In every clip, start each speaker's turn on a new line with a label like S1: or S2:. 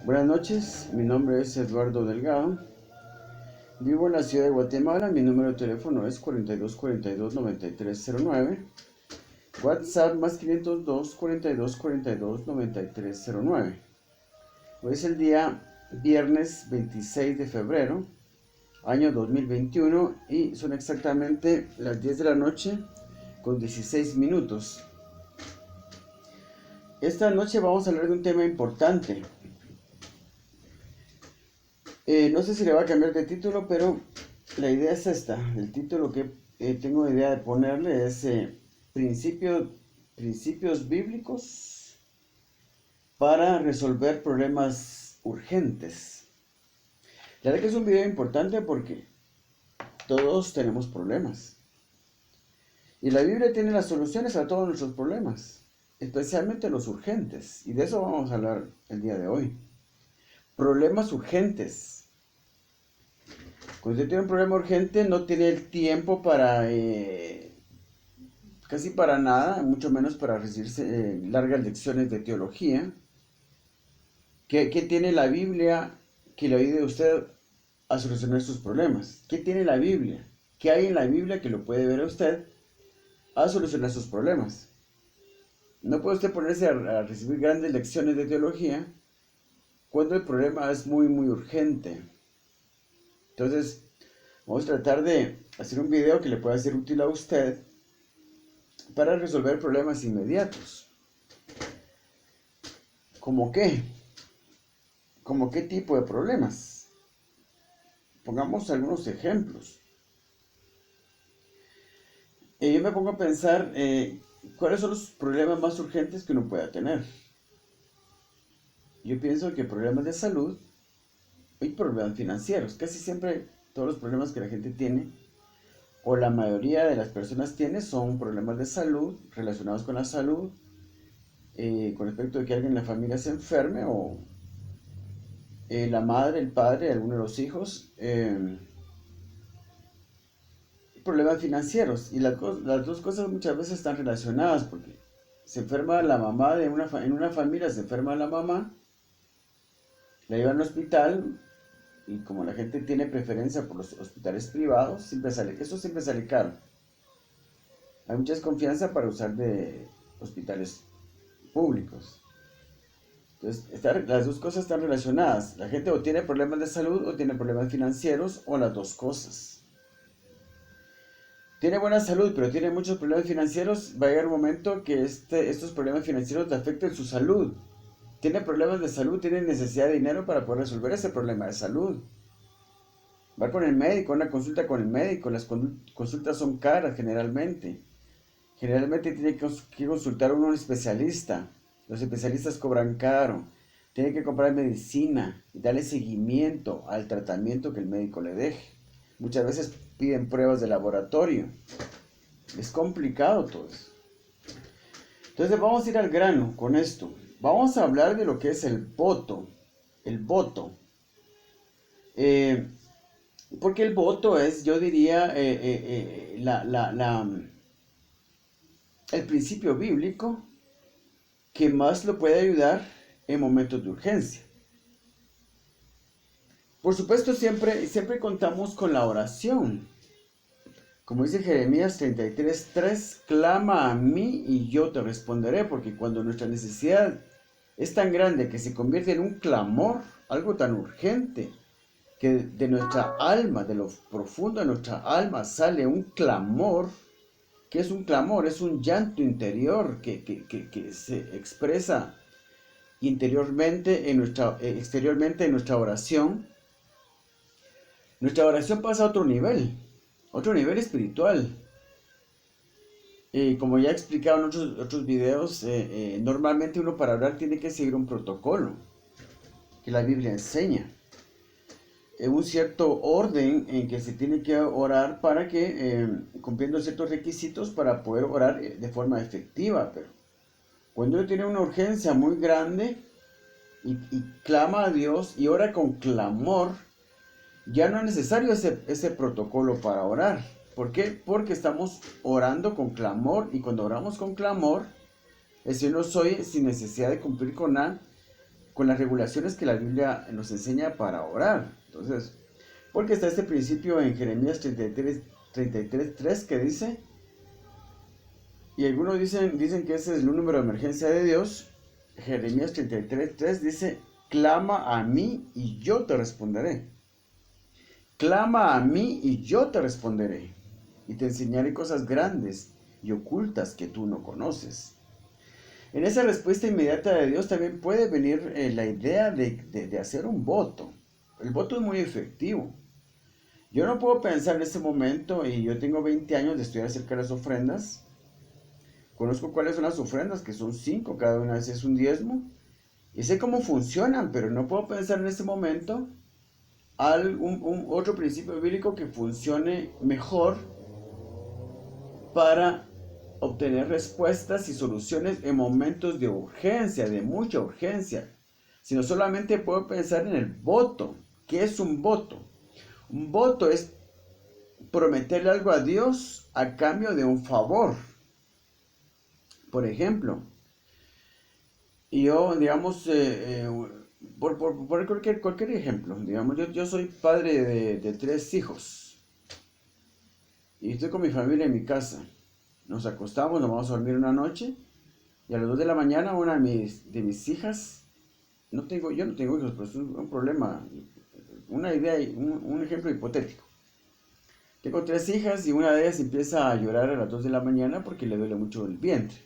S1: Buenas noches, mi nombre es Eduardo Delgado, vivo en la ciudad de Guatemala, mi número de teléfono es 4242-9309, WhatsApp más 502-4242-9309. Hoy es el día viernes 26 de febrero, año 2021 y son exactamente las 10 de la noche con 16 minutos. Esta noche vamos a hablar de un tema importante. No sé si le va a cambiar de título, pero la idea es esta. El título que tengo idea de ponerle es Principios bíblicos para resolver problemas urgentes. La verdad que es un video importante porque todos tenemos problemas. Y la Biblia tiene las soluciones a todos nuestros problemas, especialmente los urgentes. Y de eso vamos a hablar el día de hoy. Problemas urgentes. Cuando usted tiene un problema urgente, no tiene el tiempo para casi para nada, mucho menos para recibir largas lecciones de teología. ¿Qué tiene la Biblia que le ayude a usted a solucionar sus problemas? ¿Qué tiene la Biblia? ¿Qué hay en la Biblia que lo puede ver a usted a solucionar sus problemas? No puede usted ponerse a recibir grandes lecciones de teología cuando el problema es muy, muy urgente. Entonces, vamos a tratar de hacer un video que le pueda ser útil a usted para resolver problemas inmediatos. ¿Cómo qué? ¿Cómo qué tipo de problemas? Pongamos algunos ejemplos. Yo me pongo a pensar cuáles son los problemas más urgentes que uno pueda tener. Yo pienso que problemas de salud y problemas financieros. Casi siempre todos los problemas que la gente tiene, o la mayoría de las personas tiene, son problemas de salud, relacionados con la salud, con respecto a que alguien en la familia se enferme, o la madre, el padre, alguno de los hijos, problemas financieros. Y las dos cosas muchas veces están relacionadas, porque se enferma la mamá en una familia, se enferma la mamá, la llevan al hospital, y como la gente tiene preferencia por los hospitales privados, eso siempre sale caro. Hay mucha desconfianza para usar de hospitales públicos. Entonces, las dos cosas están relacionadas. La gente o tiene problemas de salud o tiene problemas financieros, o las dos cosas. Tiene buena salud, pero tiene muchos problemas financieros, va a llegar un momento que estos problemas financieros le afecten su salud. Tiene problemas de salud, tiene necesidad de dinero para poder resolver ese problema de salud. Va con el médico, una consulta con el médico, las consultas son caras generalmente. Generalmente tiene que consultar a un especialista. Los especialistas cobran caro. Tiene que comprar medicina y darle seguimiento al tratamiento que el médico le deje. Muchas veces piden pruebas de laboratorio. Es complicado todo eso. Entonces vamos a ir al grano con esto. Vamos a hablar de lo que es el voto. El voto. Porque el voto es, yo diría, el principio bíblico que más lo puede ayudar en momentos de urgencia. Por supuesto, siempre contamos con la oración. Como dice Jeremías 33:3, clama a mí y yo te responderé, porque cuando nuestra necesidad es tan grande que se convierte en un clamor, algo tan urgente, que de nuestra alma, de lo profundo de nuestra alma, sale un clamor. ¿Qué es un clamor? Es un llanto interior que se expresa exteriormente en nuestra oración. Nuestra oración pasa a otro nivel espiritual. Como ya he explicado en otros videos, normalmente uno para orar tiene que seguir un protocolo que la Biblia enseña. Un cierto orden en que se tiene que orar para que, cumpliendo ciertos requisitos para poder orar de forma efectiva. Pero cuando uno tiene una urgencia muy grande y clama a Dios y ora con clamor, ya no es necesario ese protocolo para orar. ¿Por qué? Porque estamos orando con clamor, y cuando oramos con clamor, el Señor nos oye sin necesidad de cumplir con nada, con las regulaciones que la Biblia nos enseña para orar. Entonces, porque está este principio en Jeremías 33:3 que dice, y algunos dicen que ese es el número de emergencia de Dios. Jeremías 33:3 dice, clama a mí y yo te responderé. Clama a mí y yo te responderé. Y te enseñaré cosas grandes y ocultas que tú no conoces. En esa respuesta inmediata de Dios también puede venir la idea de hacer un voto. El voto es muy efectivo. Yo no puedo pensar en ese momento, y yo tengo 20 años de estudiar acerca de las ofrendas. Conozco cuáles son las ofrendas, que son 5, cada una es un diezmo. Y sé cómo funcionan, pero no puedo pensar en ese momento otro principio bíblico que funcione mejor para obtener respuestas y soluciones en momentos de urgencia, de mucha urgencia. Sino solamente puedo pensar en el voto. ¿Qué es un voto? Un voto es prometerle algo a Dios a cambio de un favor. Por ejemplo, yo, digamos, por cualquier ejemplo, digamos, yo soy padre de 3 hijos y estoy con mi familia en mi casa. Nos acostamos, nos vamos a dormir una noche y a las 2 de la mañana una de mis hijas, yo no tengo hijos, pero es un problema, una idea, un ejemplo hipotético. Tengo 3 hijas y una de ellas empieza a llorar a las 2 de la mañana porque le duele mucho el vientre.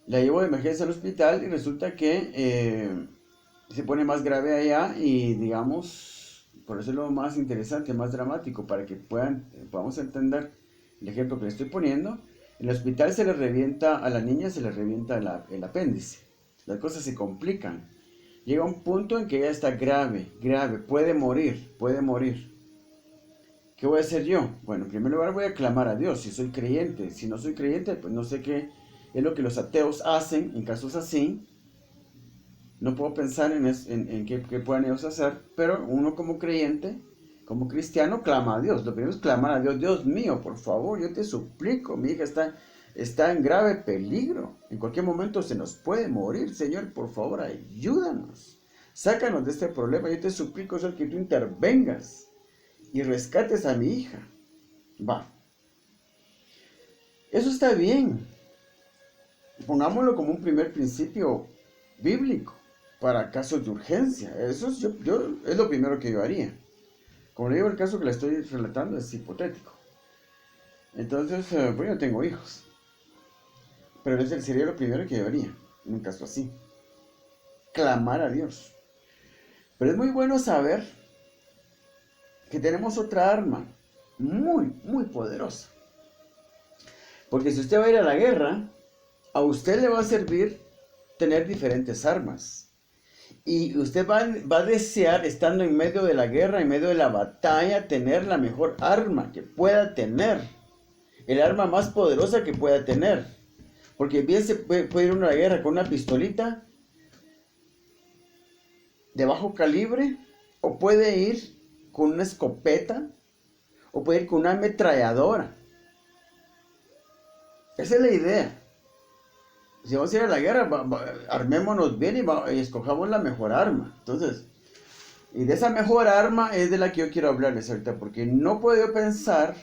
S1: La llevo de emergencia al hospital y resulta que se pone más grave allá y digamos, por eso es lo más interesante, más dramático, para que podamos entender el ejemplo que le estoy poniendo. En el hospital a la niña se le revienta el apéndice. Las cosas se complican. Llega un punto en que ella está grave, puede morir. ¿Qué voy a hacer yo? Bueno, en primer lugar voy a clamar a Dios, si soy creyente. Si no soy creyente, pues no sé qué es lo que los ateos hacen en casos así. No puedo pensar en qué puedan ellos hacer, pero uno como creyente, como cristiano, clama a Dios. Lo primero es clamar a Dios. Dios mío, por favor, yo te suplico, mi hija está en grave peligro. En cualquier momento se nos puede morir. Señor, por favor, ayúdanos. Sácanos de este problema. Yo te suplico, Señor, que tú intervengas y rescates a mi hija. Va. Eso está bien. Pongámoslo como un primer principio bíblico para casos de urgencia. Eso es lo primero que yo haría. Como le digo, el caso que le estoy relatando es hipotético. Entonces, pues yo no tengo hijos. Pero ese sería lo primero que yo haría en un caso así. Clamar a Dios. Pero es muy bueno saber que tenemos otra arma muy, muy poderosa. Porque si usted va a ir a la guerra, a usted le va a servir tener diferentes armas. Y usted va a desear, estando en medio de la guerra, en medio de la batalla, tener la mejor arma que pueda tener. El arma más poderosa que pueda tener. Porque bien se puede ir a una guerra con una pistolita de bajo calibre, o puede ir con una escopeta, o puede ir con una ametralladora. Esa es la idea. Si vamos a ir a la guerra, armémonos bien y escojamos la mejor arma. Entonces, y de esa mejor arma es de la que yo quiero hablarles ahorita, porque no puedo yo pensar,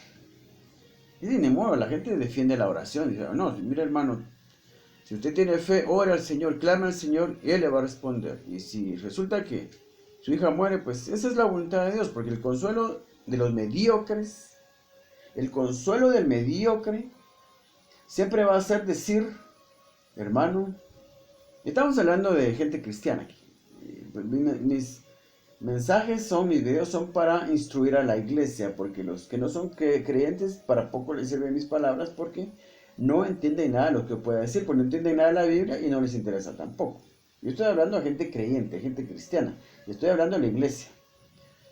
S1: y ni modo, la gente defiende la oración. Dice, no, mira hermano, si usted tiene fe, ore al Señor, clame al Señor y Él le va a responder. Y si resulta que su hija muere, pues esa es la voluntad de Dios, porque el consuelo de los mediocres, el consuelo del mediocre, siempre va a ser decir, hermano, estamos hablando de gente cristiana aquí. Mis mensajes mis videos son para instruir a la iglesia, porque los que no son creyentes, para poco les sirven mis palabras, porque no entienden nada de lo que pueda decir, porque no entienden nada de la Biblia y no les interesa tampoco. Yo estoy hablando a gente creyente, gente cristiana, y estoy hablando a la iglesia.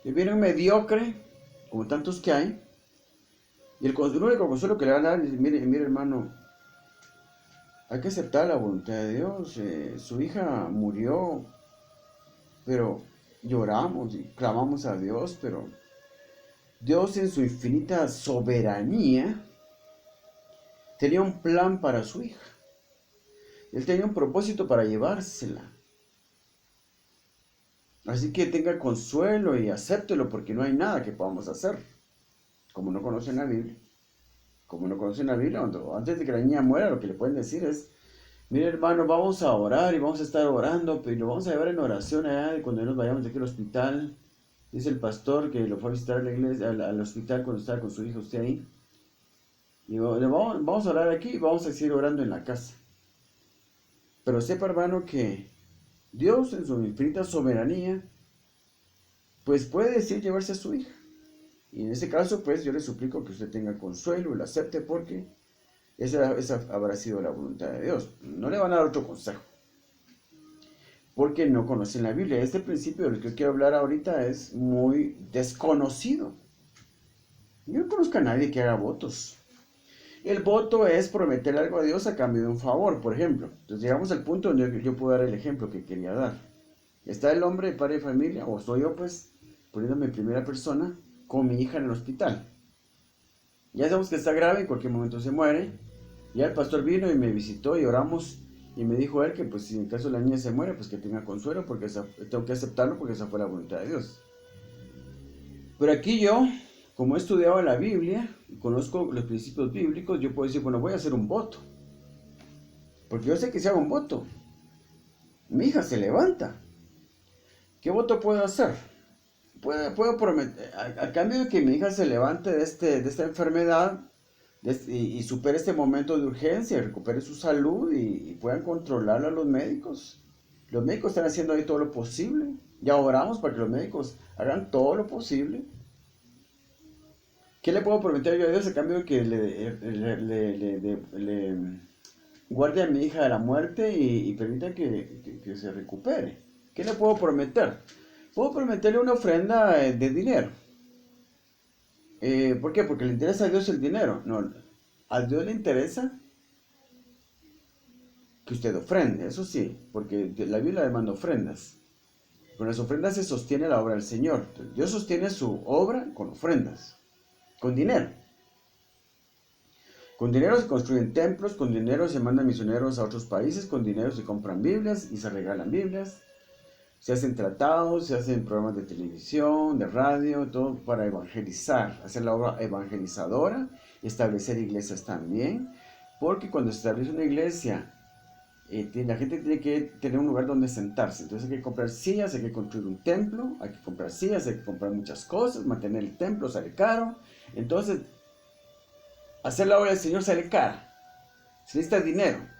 S1: Y viene un mediocre, como tantos que hay, y el único consuelo que le van a dar es, mire hermano, hay que aceptar la voluntad de Dios. Su hija murió, pero lloramos y clamamos a Dios, pero Dios en su infinita soberanía tenía un plan para su hija. Él tenía un propósito para llevársela. Así que tenga consuelo y acéptelo porque no hay nada que podamos hacer. Como no conocen la Biblia. Como no conocen la Biblia, antes de que la niña muera, lo que le pueden decir es, mire hermano, vamos a orar y vamos a estar orando, pero lo vamos a llevar en oración allá cuando nos vayamos de aquí al hospital. Dice el pastor que lo fue a visitar a la iglesia, al hospital cuando estaba con su hijo, usted ahí. Y vamos a orar aquí y vamos a seguir orando en la casa. Pero sepa hermano que Dios en su infinita soberanía, pues puede decir llevarse a su hija. Y en ese caso, pues yo le suplico que usted tenga consuelo y lo acepte porque esa habrá sido la voluntad de Dios. No le van a dar otro consejo. Porque no conocen la Biblia. Este principio del que quiero hablar ahorita es muy desconocido. Yo no conozco a nadie que haga votos. El voto es prometer algo a Dios a cambio de un favor, por ejemplo. Entonces llegamos al punto donde yo puedo dar el ejemplo que quería dar. Está el hombre, padre de familia, o soy yo pues, poniéndome en primera persona, con mi hija en el hospital. Ya sabemos que está grave, en cualquier momento se muere. Ya el pastor vino y me visitó y oramos y me dijo él que pues si en caso la niña se muere, pues que tenga consuelo porque tengo que aceptarlo porque esa fue la voluntad de Dios. Pero aquí yo, como he estudiado la Biblia y conozco los principios bíblicos, yo puedo decir, bueno, voy a hacer un voto. Porque yo sé que si hago un voto, mi hija se levanta. ¿Qué voto puedo hacer? Puedo prometer, a cambio de que mi hija se levante de esta enfermedad y supere este momento de urgencia, recupere su salud y puedan controlarla los médicos. Los médicos están haciendo ahí todo lo posible. Ya oramos para que los médicos hagan todo lo posible. ¿Qué le puedo prometer yo a Dios a cambio de que le guarde a mi hija de la muerte y permita que se recupere? ¿Qué le puedo prometer? Puedo prometerle una ofrenda de dinero. ¿Por qué? Porque le interesa a Dios el dinero. No, a Dios le interesa que usted ofrende, eso sí, porque la Biblia demanda ofrendas. Con las ofrendas se sostiene la obra del Señor. Dios sostiene su obra con ofrendas, con dinero. Con dinero se construyen templos, con dinero se mandan misioneros a otros países, con dinero se compran Biblias y se regalan Biblias. Se hacen tratados, se hacen programas de televisión, de radio, todo para evangelizar, hacer la obra evangelizadora, establecer iglesias también, porque cuando se establece una iglesia, la gente tiene que tener un lugar donde sentarse, entonces hay que comprar sillas, hay que construir un templo, hay que comprar sillas, hay que comprar muchas cosas, mantener el templo sale caro, entonces hacer la obra del Señor sale cara, se necesita dinero.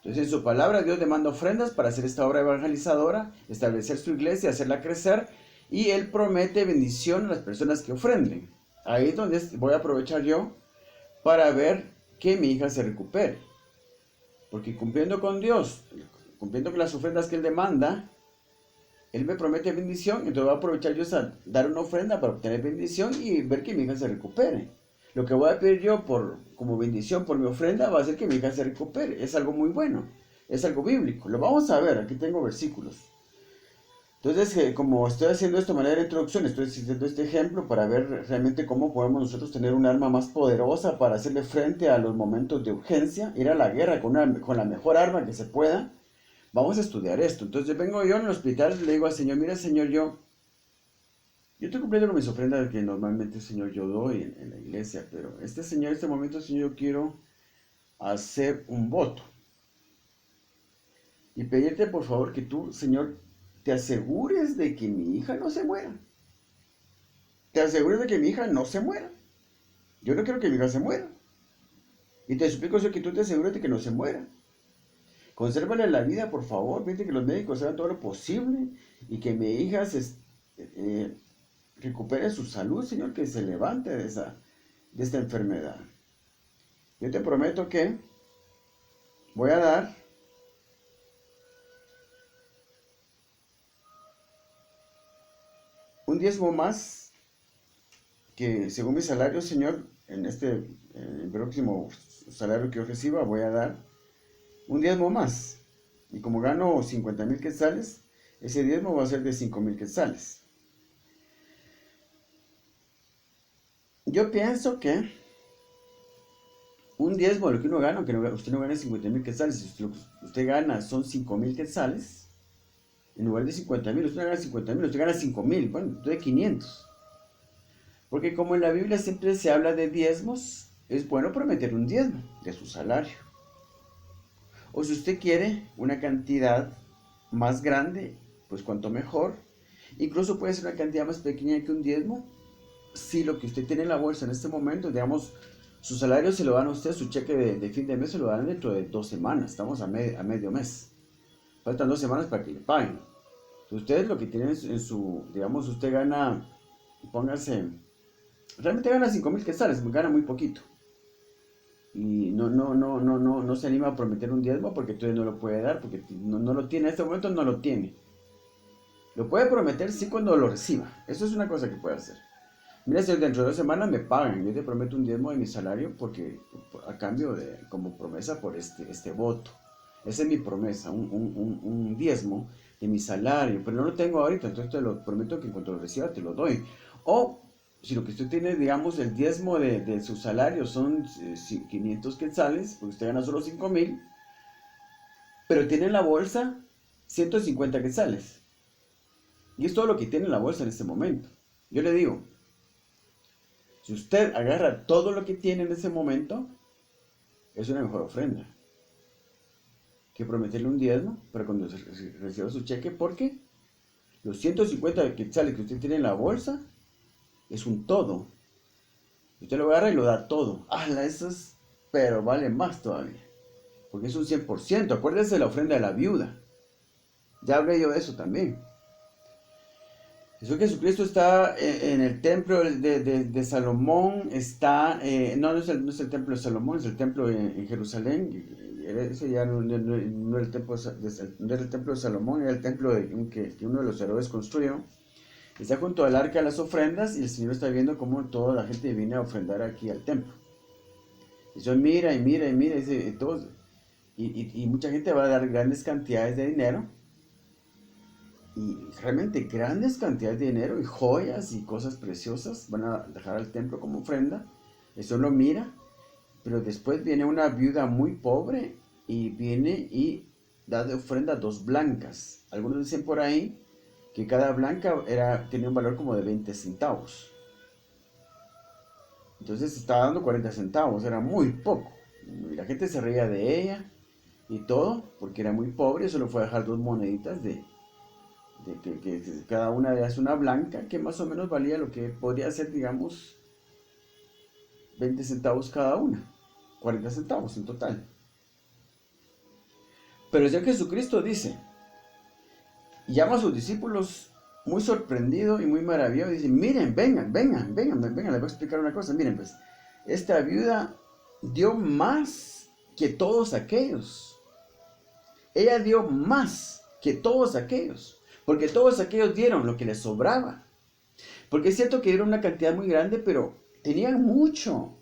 S1: Entonces en su palabra Dios demanda ofrendas para hacer esta obra evangelizadora, establecer su iglesia, hacerla crecer y Él promete bendición a las personas que ofrenden. Ahí es donde voy a aprovechar yo para ver que mi hija se recupere. Porque cumpliendo con Dios, cumpliendo con las ofrendas que Él demanda, Él me promete bendición, entonces voy a aprovechar yo a dar una ofrenda para obtener bendición y ver que mi hija se recupere. Lo que voy a pedir yo como bendición por mi ofrenda va a hacer que mi hija se recupere. Es algo muy bueno, es algo bíblico. Lo vamos a ver, aquí tengo versículos. Entonces, como estoy haciendo esto de manera de introducción, estoy haciendo este ejemplo para ver realmente cómo podemos nosotros tener un arma más poderosa para hacerle frente a los momentos de urgencia, ir a la guerra con la mejor arma que se pueda. Vamos a estudiar esto. Entonces vengo yo en el hospital y le digo al Señor, mira Señor, yo estoy cumpliendo con mis ofrendas que normalmente, Señor, yo doy en la iglesia, pero Señor, en este momento, Señor, yo quiero hacer un voto. Y pedirte, por favor, que tú, Señor, te asegures de que mi hija no se muera. Te asegures de que mi hija no se muera. Yo no quiero que mi hija se muera. Y te suplico, Señor, que tú te asegures de que no se muera. Consérvale la vida, por favor. Pide que los médicos hagan todo lo posible y que mi hija recupere su salud, Señor, que se levante de esta enfermedad. Yo te prometo que voy a dar un diezmo más que según mi salario, Señor, en el próximo salario que yo reciba, voy a dar un diezmo más. Y como gano 50,000 quetzales, ese diezmo va a ser de 5,000 quetzales. Yo pienso que un diezmo de lo que uno gana, aunque usted no gane 50,000 quetzales, si lo que usted gana son 5,000 quetzales, en lugar de 50,000, usted no gana 50,000, usted gana 5,000, bueno, entonces 500. Porque como en la Biblia siempre se habla de diezmos, es bueno prometer un diezmo de su salario. O si usted quiere una cantidad más grande, pues cuanto mejor. Incluso puede ser una cantidad más pequeña que un diezmo. Si lo que usted tiene en la bolsa en este momento, digamos, su salario se lo dan a usted, su cheque de fin de mes se lo dan dentro de 2 semanas, estamos a medio mes. Faltan 2 semanas para que le paguen. Ustedes lo que tienen en su, digamos, usted gana, póngase, realmente gana 5,000 quetzales, gana muy poquito. Y no se anima a prometer un diezmo porque todavía no lo puede dar, porque no lo tiene, en este momento no lo tiene. Lo puede prometer sí cuando lo reciba, eso es una cosa que puede hacer. Mira, si dentro de 2 semanas me pagan, yo te prometo un diezmo de mi salario porque a cambio de, como promesa por este voto. Esa es mi promesa, un diezmo de mi salario, pero no lo tengo ahorita, entonces te lo prometo que en cuanto lo reciba te lo doy. O si lo que usted tiene, digamos, el diezmo de su salario son 500 quetzales, porque usted gana solo 5,000, pero tiene en la bolsa 150 quetzales. Y es todo lo que tiene en la bolsa en este momento. Yo le digo, si usted agarra todo lo que tiene en ese momento, es una mejor ofrenda que prometerle un diezmo para cuando reciba su cheque, porque los 150 quetzales que usted tiene en la bolsa es un todo. Usted lo agarra y lo da todo. ¡Hala! Eso es, pero vale más todavía, porque es un 100%. Acuérdese de la ofrenda de la viuda. Ya hablé yo de eso también. Jesucristo está en el templo de Salomón, está, no es el templo de Salomón, es el templo en Jerusalén. Ese ya no era el templo de Salomón, era el templo que uno de los héroes construyó. Está junto al arca de las ofrendas y el Señor está viendo cómo toda la gente viene a ofrendar aquí al templo. Y yo mira y mira y mira, y mucha gente va a dar grandes cantidades de dinero. Y realmente grandes cantidades de dinero y joyas y cosas preciosas van a dejar al templo como ofrenda. Eso lo mira, pero después viene una viuda muy pobre y viene y da de ofrenda 2 blancas. Algunos dicen por ahí que cada blanca tenía un valor como de 20 centavos. Entonces estaba dando 40 centavos, era muy poco. Y la gente se reía de ella y todo, porque era muy pobre, solo fue a dejar 2 moneditas de que cada una es una blanca, que más o menos valía lo que podría ser, digamos, 20 centavos cada una, 40 centavos en total. Pero el Señor Jesucristo dice, llama a sus discípulos muy sorprendido y muy maravillado, y dice, miren, vengan, les voy a explicar una cosa, miren pues, esta viuda dio más que todos aquellos. Ella dio más que todos aquellos. Porque todos aquellos dieron lo que les sobraba. Porque es cierto que dieron una cantidad muy grande, pero tenían mucho.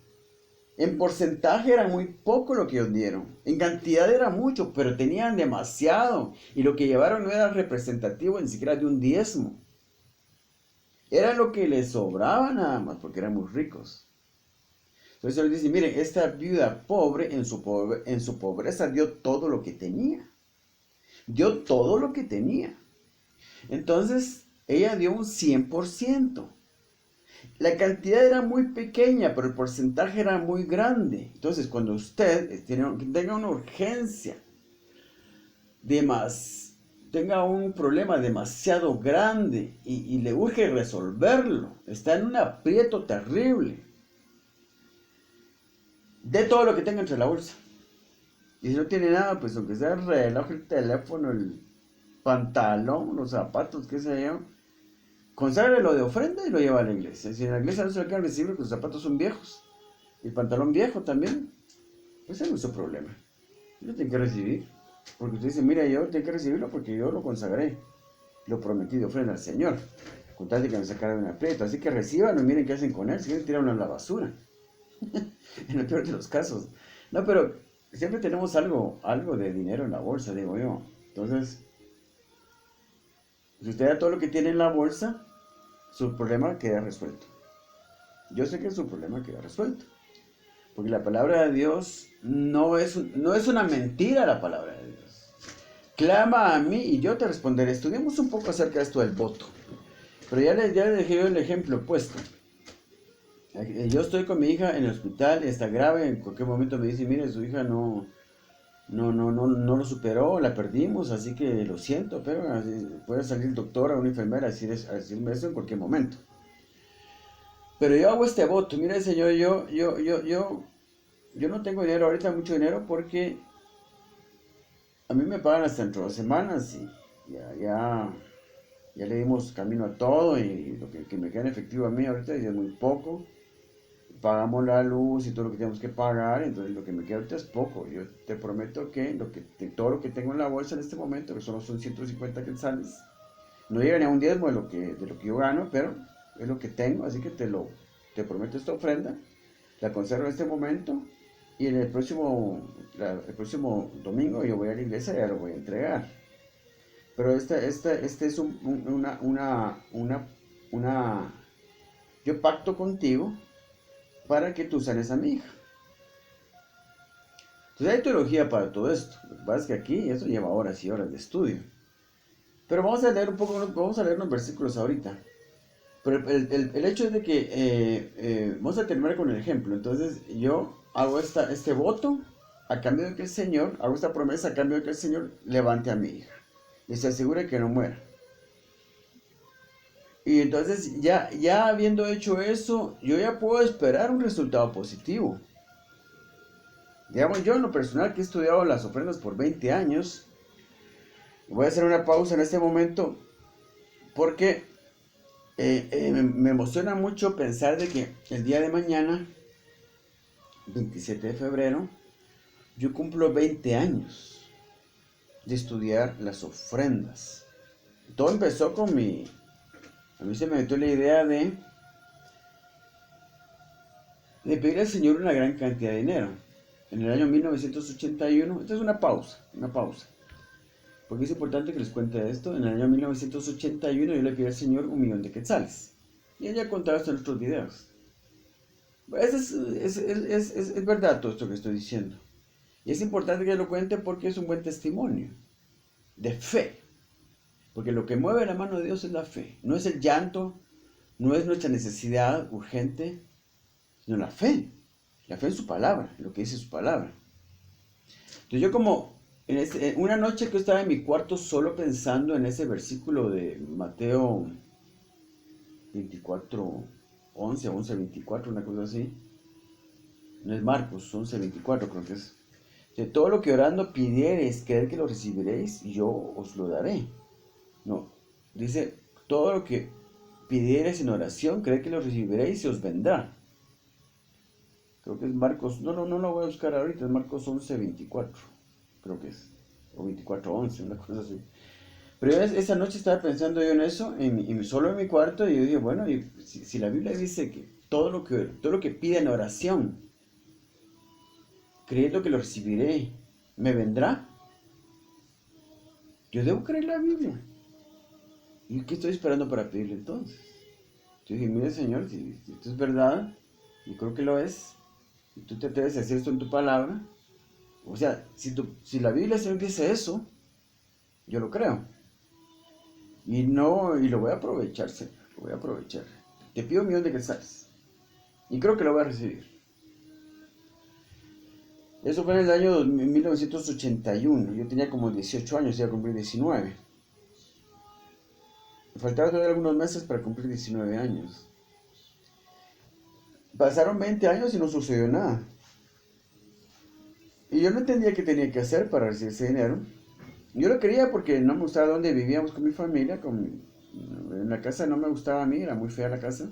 S1: En porcentaje era muy poco lo que ellos dieron. En cantidad era mucho, pero tenían demasiado. Y lo que llevaron no era representativo ni siquiera de un diezmo. Era lo que les sobraba nada más, porque eran muy ricos. Entonces él dice, miren, esta viuda pobre en su pobreza dio todo lo que tenía. Dio todo lo que tenía. Entonces, ella dio un 100%. La cantidad era muy pequeña, pero el porcentaje era muy grande. Entonces, cuando usted tenga una urgencia, tenga un problema demasiado grande y le urge resolverlo, está en un aprieto terrible, dé todo lo que tenga entre la bolsa. Y si no tiene nada, pues aunque sea el reloj, el teléfono, el pantalón, los zapatos, qué sé yo, conságrelo de ofrenda y lo lleva a la iglesia. Si en la iglesia no se lo quieren recibir porque los zapatos son viejos, y el pantalón viejo también, pues es nuestro problema. Lo tiene que recibir. Porque usted dice, mira, yo tengo que recibirlo porque yo lo consagré. Lo prometí de ofrenda al Señor. Con tal de que me sacara de un aprieto. Así que reciban y miren qué hacen con él. Si quieren tirarlo a la basura. En el peor de los casos. No, pero siempre tenemos algo de dinero en la bolsa, digo yo. Entonces, si usted da todo lo que tiene en la bolsa, su problema queda resuelto. Yo sé que su problema queda resuelto. Porque la palabra de Dios no es una mentira la palabra de Dios. Clama a mí y yo te responderé. Estudiemos un poco acerca de esto del voto. Pero ya le dejé yo el ejemplo puesto. Yo estoy con mi hija en el hospital, está grave, en cualquier momento me dice, mire, su hija no lo superó, la perdimos, así que lo siento, pero puede salir el doctor o una enfermera a decirme eso en cualquier momento. Pero yo hago este voto, mire Señor, yo no tengo dinero ahorita, mucho dinero, porque a mí me pagan hasta dentro de 2 semanas y ya le dimos camino a todo y lo que me queda en efectivo a mí ahorita es muy poco. Pagamos la luz y todo lo que tenemos que pagar, entonces lo que me queda ahorita es poco. Yo te prometo que todo lo que tengo en la bolsa en este momento, que solo son 150 quetzales, no llega ni a un diezmo de lo que yo gano, pero es lo que tengo, así que te prometo esta ofrenda, la conservo en este momento y en el próximo domingo yo voy a la iglesia y ya lo voy a entregar. Pero este es yo pacto contigo para que tú sanes a mi hija. Entonces hay teología para todo esto. Lo que pasa es que aquí eso lleva horas y horas de estudio. Pero vamos a leer unos versículos ahorita. Pero el hecho es de que vamos a terminar con el ejemplo. Entonces yo hago este voto a cambio de que el Señor, hago esta promesa a cambio de que el Señor levante a mi hija y se asegure que no muera. Y entonces ya habiendo hecho eso, yo ya puedo esperar un resultado positivo. Digamos, yo en lo personal que he estudiado las ofrendas por 20 años, voy a hacer una pausa en este momento porque me emociona mucho pensar de que el día de mañana, 27 de febrero, yo cumplo 20 años de estudiar las ofrendas. Todo empezó a mí se me metió la idea de pedir al Señor una gran cantidad de dinero. En el año 1981, esta es una pausa, porque es importante que les cuente esto. En el año 1981 yo le pedí al Señor 1.000.000 de quetzales. Y él ya contaba esto en otros videos. Es verdad todo esto que estoy diciendo. Y es importante que lo cuente porque es un buen testimonio de fe. Porque lo que mueve la mano de Dios es la fe. No es el llanto, no es nuestra necesidad urgente, sino la fe. La fe en su palabra, en lo que dice su palabra. Entonces yo como una noche que estaba en mi cuarto solo pensando en ese versículo de Mateo 24, 11, 24, una cosa así. No es Marcos, 11, 24 creo que es. De todo lo que orando pidiereis, creed que lo recibiréis y yo os lo daré. No, dice, todo lo que pidiereis en oración, creed que lo recibiréis y os vendrá. Creo que es Marcos, no lo voy a buscar ahorita, es Marcos 11, 24, creo que es, o 24, 11, una cosa así. Pero yo esa noche estaba pensando yo en eso, solo en mi cuarto, y yo dije, bueno, si la Biblia dice que todo lo que pida en oración, creyendo que lo recibiré, me vendrá, yo debo creer la Biblia. ¿Y qué estoy esperando para pedirle entonces? Yo dije, mire Señor, si esto es verdad, y creo que lo es, y tú te atreves a hacer esto en tu palabra, o sea, si la Biblia se dice eso, yo lo creo. Y lo voy a aprovechar, Señor, lo voy a aprovechar. Te pido 1.000.000 de quetzales. Y creo que lo voy a recibir. Eso fue en el año 1981. Yo tenía como 18 años, iba a cumplir 19. Me faltaban todavía algunos meses para cumplir 19 años. Pasaron 20 años y no sucedió nada. Y yo no entendía qué tenía que hacer para recibir ese dinero. Yo lo quería porque no me gustaba donde vivíamos con mi familia. En la casa no me gustaba a mí, era muy fea la casa.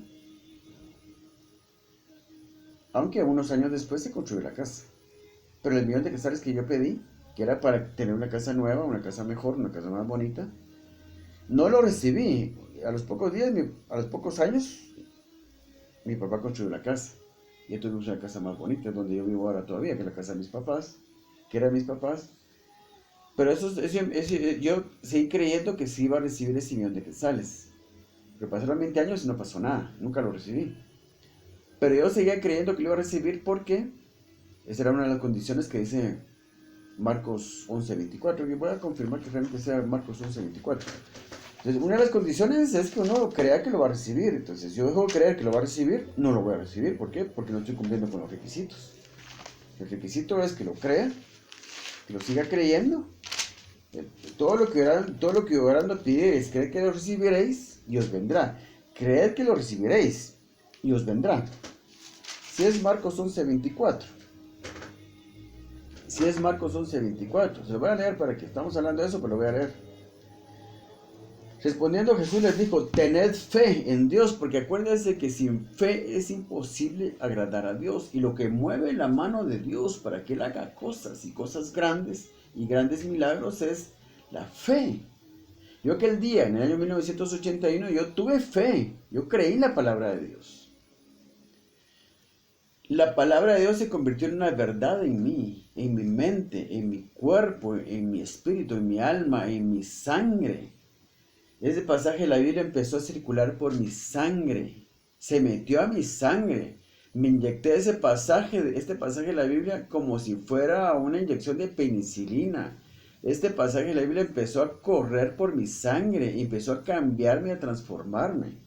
S1: Aunque unos años después se construyó la casa. Pero el 1.000.000 de quetzales que yo pedí, que era para tener una casa nueva, una casa mejor, una casa más bonita, no lo recibí. A los pocos días, a los pocos años, mi papá construyó la casa. Y ya tuvimos una casa más bonita, donde yo vivo ahora todavía, que es la casa de mis papás, que eran mis papás. Pero yo seguí creyendo que sí iba a recibir ese 1.000.000 de quetzales. Pero pasaron 20 años y no pasó nada, nunca lo recibí. Pero yo seguía creyendo que lo iba a recibir porque Esa era una de las condiciones que dice Marcos 11:24, que voy a confirmar que realmente sea Marcos 11:24. Entonces, una de las condiciones es que uno crea que lo va a recibir. Entonces, si yo dejo de creer que lo va a recibir, no lo voy a recibir. ¿Por qué? Porque no estoy cumpliendo con los requisitos. El requisito es que lo crea, que lo siga creyendo. Todo lo que orando pidiereis, creed que lo recibiréis y os vendrá. Creed que lo recibiréis y os vendrá. Si es Marcos 11:24. Si es Marcos 11:24. Se lo voy a leer para que estamos hablando de eso, pero lo voy a leer. Respondiendo Jesús les dijo, tened fe en Dios, porque acuérdense que sin fe es imposible agradar a Dios. Y lo que mueve la mano de Dios para que Él haga cosas y cosas grandes y grandes milagros es la fe. Yo aquel día, en el año 1981, yo tuve fe, yo creí en la palabra de Dios. La palabra de Dios se convirtió en una verdad en mí, en mi mente, en mi cuerpo, en mi espíritu, en mi alma, en mi sangre. Ese pasaje de la Biblia empezó a circular por mi sangre, se metió a mi sangre. Me inyecté este pasaje de la Biblia como si fuera una inyección de penicilina. Este pasaje de la Biblia empezó a correr por mi sangre, empezó a cambiarme, a transformarme.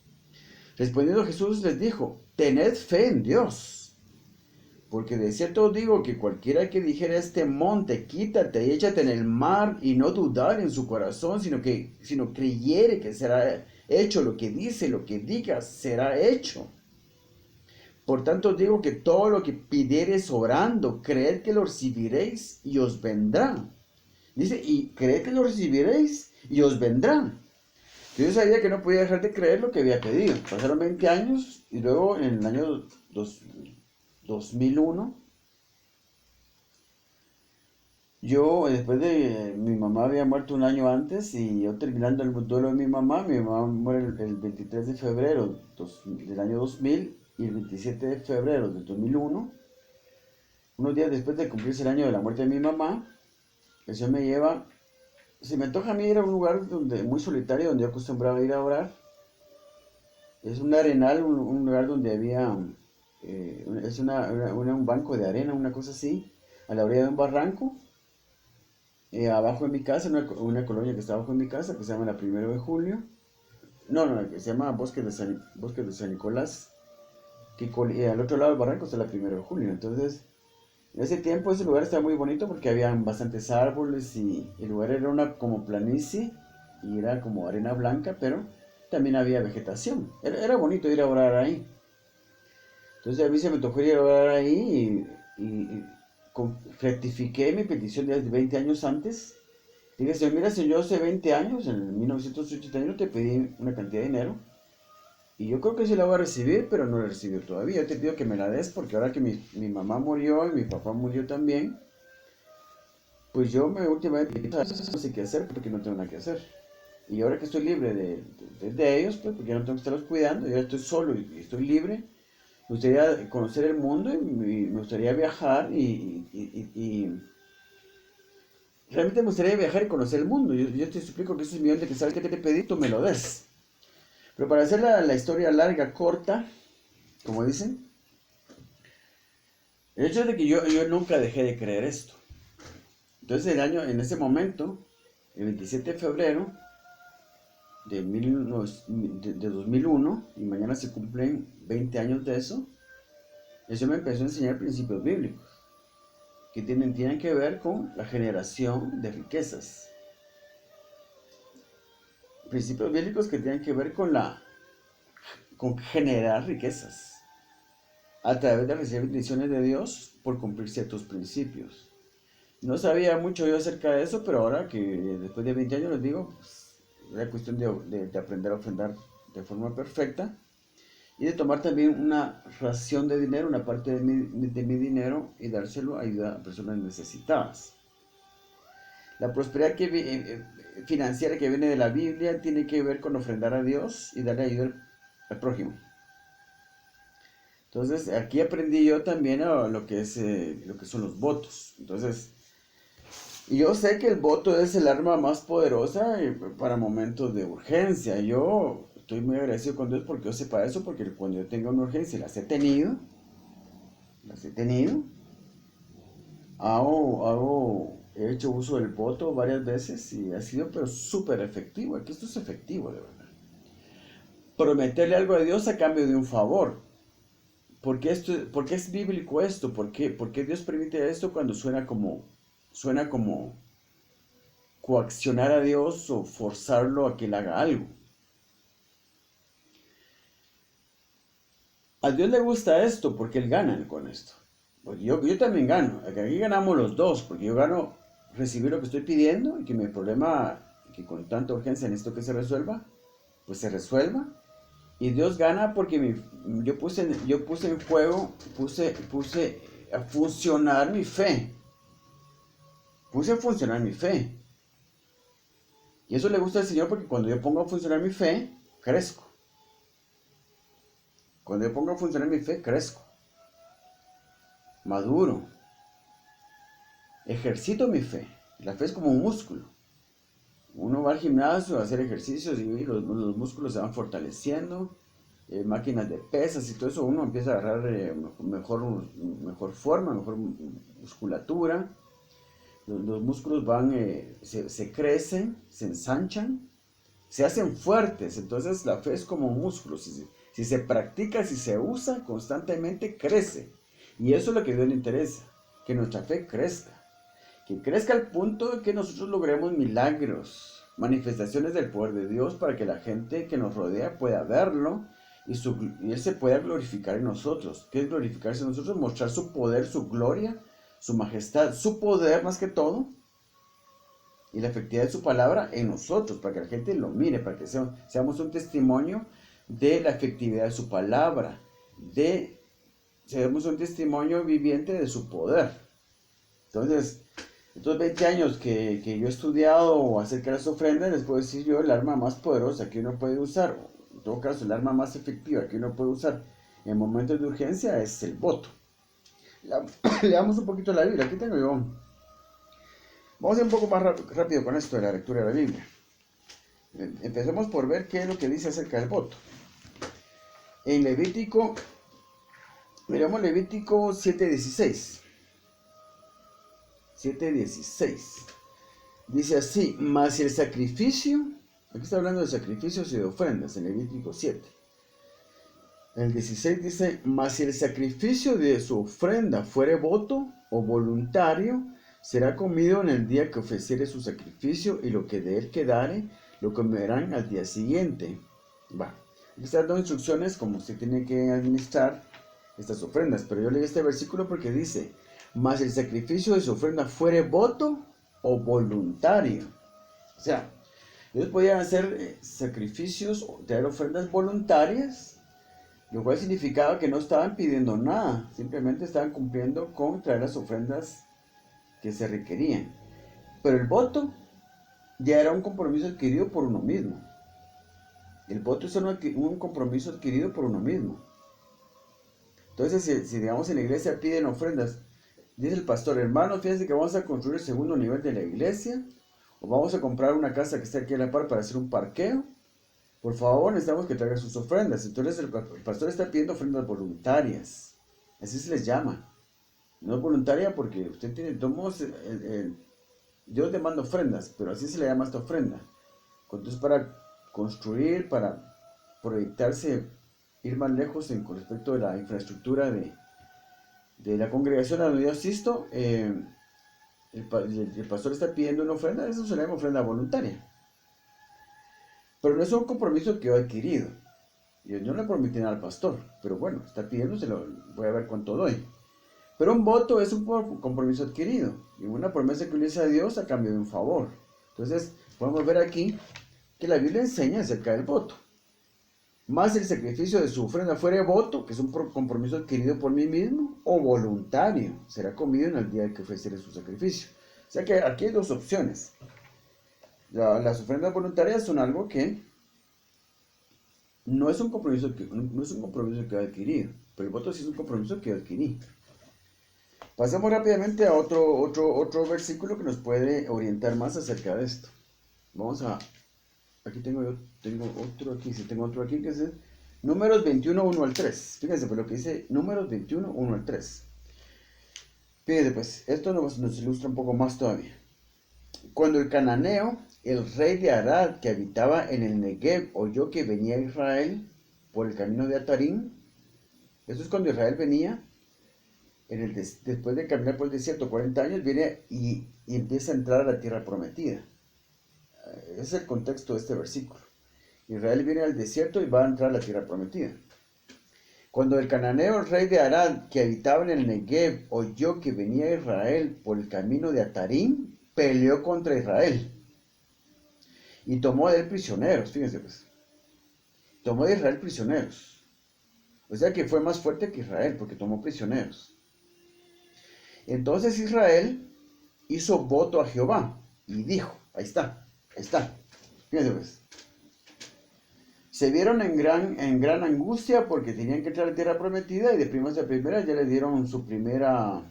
S1: Respondiendo Jesús les dijo, tened fe en Dios. Porque de cierto os digo que cualquiera que dijera a este monte, quítate y échate en el mar, y no dudar en su corazón, sino creyere que será hecho lo que dice, lo que diga, será hecho. Por tanto os digo que todo lo que pidiereis orando, creed que lo recibiréis y os vendrá. Dice, y creed que lo recibiréis y os vendrá. Yo sabía que no podía dejar de creer lo que había pedido. Pasaron 20 años y luego en el año 2001, yo después de mi mamá había muerto un año antes y yo terminando el duelo de mi mamá muere el 23 de febrero del año 2000 y el 27 de febrero del 2001, unos días después de cumplirse el año de la muerte de mi mamá, el Señor me lleva, se me antoja a mí ir a un lugar muy solitario donde yo acostumbraba ir a orar. Es un arenal, un lugar donde había, es un banco de arena, una cosa así, a la orilla de un barranco. Abajo de mi casa, una colonia que está abajo de mi casa, que se llama la 1 de Julio. No, que se llama Bosque de San Nicolás. Que al otro lado del barranco está la 1 de Julio. Entonces, en ese tiempo ese lugar estaba muy bonito porque había bastantes árboles y el lugar era una como planicie y era como arena blanca, pero también había vegetación. Era bonito ir a orar ahí. Entonces a mí se me tocó ir a orar ahí y rectifiqué mi petición de 20 años antes. Dije, Señor, mira, si yo hace 20 años, en 1981, te pedí una cantidad de dinero. Y yo creo que sí la voy a recibir, pero no la he recibido todavía. Yo te pido que me la des porque ahora que mi mamá murió y mi papá murió también, pues yo últimamente no sé qué hacer porque no tengo nada que hacer. Y ahora que estoy libre de ellos, pues porque ya no tengo que estarlos cuidando, yo estoy solo y estoy libre, me gustaría conocer el mundo y me gustaría viajar y realmente me gustaría viajar y conocer el mundo. Yo te suplico que esos millones de que sabes que te pedí, tú me lo des. Pero para hacer la historia larga, corta, como dicen, el hecho es de que yo nunca dejé de creer esto. Entonces en ese momento, el 27 de febrero de 2001, y mañana se cumplen 20 años de eso, eso me empezó a enseñar principios bíblicos que tienen que ver con la generación de riquezas. Principios bíblicos que tienen que ver con generar riquezas a través de recibir bendiciones de Dios por cumplir ciertos principios. No sabía mucho yo acerca de eso, pero ahora que después de 20 años les digo, pues, era cuestión de aprender a ofrendar de forma perfecta y de tomar también una ración de dinero, una parte de mi dinero y dárselo a ayuda a personas necesitadas. La prosperidad financiera que viene de la Biblia tiene que ver con ofrendar a Dios y darle ayuda al prójimo. Entonces, aquí aprendí yo también lo que son los votos. Entonces, yo sé que el voto es el arma más poderosa para momentos de urgencia. Yo estoy muy agradecido con Dios porque yo sepa eso, porque cuando yo tenga una urgencia, las he tenido, He hecho uso del voto varias veces y ha sido pero súper efectivo. Aquí esto es efectivo, de verdad. Prometerle algo a Dios a cambio de un favor. ¿Por qué es bíblico esto? ¿Por qué Dios permite esto cuando suena como coaccionar a Dios o forzarlo a que él haga algo? A Dios le gusta esto porque él gana con esto. Porque yo también gano. Aquí ganamos los dos, porque yo gano recibir lo que estoy pidiendo y que mi problema, que con tanta urgencia necesito que se resuelva, pues se resuelva. Y Dios gana porque yo puse en juego, puse a funcionar mi fe. Puse a funcionar mi fe. Y eso le gusta al Señor porque cuando yo pongo a funcionar mi fe, crezco. Cuando yo pongo a funcionar mi fe, crezco. Maduro. Ejercito mi fe. La fe es como un músculo. Uno va al gimnasio a hacer ejercicios y los músculos se van fortaleciendo. Máquinas de pesas y todo eso, uno empieza a agarrar mejor forma, mejor musculatura. Los músculos se crecen, se ensanchan, se hacen fuertes. Entonces la fe es como un músculo. Si se practica, si se usa constantemente, crece. Y eso es lo que a Dios le interesa, que nuestra fe crezca. Que crezca al punto de que nosotros logremos milagros, manifestaciones del poder de Dios para que la gente que nos rodea pueda verlo y Él se pueda glorificar en nosotros. ¿Qué es glorificarse en nosotros? Mostrar su poder, su gloria, su majestad, su poder más que todo y la efectividad de su palabra en nosotros, para que la gente lo mire, para que seamos un testimonio de la efectividad de su palabra, seamos un testimonio viviente de su poder. Entonces, estos 20 años que yo he estudiado acerca de las ofrendas, les puedo decir yo el arma más poderosa que uno puede usar, en todo caso el arma más efectiva que uno puede usar en momentos de urgencia es el voto. Leamos un poquito la Biblia, aquí tengo yo. Vamos a ir un poco más rápido con esto de la lectura de la Biblia. Empecemos por ver qué es lo que dice acerca del voto. En Levítico, miramos Levítico 7:16. 7:16. Dice así: mas si el sacrificio, aquí está hablando de sacrificios y de ofrendas en Levítico 7. El 16 dice: mas si el sacrificio de su ofrenda fuere voto o voluntario, será comido en el día que ofreciere su sacrificio, y lo que de él quedare, lo comerán al día siguiente. Aquí están dando instrucciones como se tiene que administrar estas ofrendas, pero yo leí este versículo porque dice: mas el sacrificio de su ofrenda fuere voto o voluntario. O sea, ellos podían hacer sacrificios, traer ofrendas voluntarias, lo cual significaba que no estaban pidiendo nada, simplemente estaban cumpliendo con traer las ofrendas que se requerían. Pero el voto ya era un compromiso adquirido por uno mismo. El voto es un compromiso adquirido por uno mismo. Entonces, si digamos en la iglesia piden ofrendas, dice el pastor: hermanos, fíjense que vamos a construir el segundo nivel de la iglesia, o vamos a comprar una casa que está aquí a la par para hacer un parqueo. Por favor, necesitamos que traigan sus ofrendas. Entonces el pastor está pidiendo ofrendas voluntarias. Así se les llama. No es voluntaria porque usted tiene, Dios demanda ofrendas, pero así se le llama esta ofrenda. Entonces, para construir, para proyectarse, ir más lejos con respecto de la infraestructura de la congregación a donde yo asisto, el pastor está pidiendo una ofrenda. Eso se le llama ofrenda voluntaria. Pero no es un compromiso que yo he adquirido. Yo no le prometí nada al pastor, pero bueno, está pidiéndoselo, voy a ver cuánto doy. Pero un voto es un compromiso adquirido y una promesa que le hice a Dios a cambio de un favor. Entonces, podemos ver aquí que la Biblia enseña acerca del voto. Más el sacrificio de su ofrenda fuere voto, que es un compromiso adquirido por mí mismo, o voluntario, será comido en el día que ofreceré su sacrificio. O sea que aquí hay dos opciones. Las ofrendas voluntarias son algo que no es un compromiso que he adquirido, pero el voto sí es un compromiso que adquirí. Pasemos rápidamente a otro versículo que nos puede orientar más acerca de esto. Aquí tengo otro aquí que es Números 21, 1 al 3. Fíjense por lo que dice Números 21, 1 al 3. Fíjate pues, esto nos ilustra un poco más todavía. Cuando el cananeo, el rey de Arad, que habitaba en el Negev, oyó que venía Israel por el camino de Atarim, eso es cuando Israel venía, después de caminar por el desierto 40 años, viene y empieza a entrar a la tierra prometida. Ese es el contexto de este versículo. Israel viene al desierto y va a entrar a la tierra prometida. Cuando el cananeo, el rey de Arad, que habitaba en el Negev, oyó que venía Israel por el camino de Atarim, peleó contra Israel y tomó de él prisioneros. Fíjense pues, tomó de Israel prisioneros. O sea que fue más fuerte que Israel porque tomó prisioneros. Entonces Israel hizo voto a Jehová y dijo, ahí está. Fíjense pues, se vieron en gran angustia porque tenían que entrar a la tierra prometida y de primeras a primeras ya le dieron su primera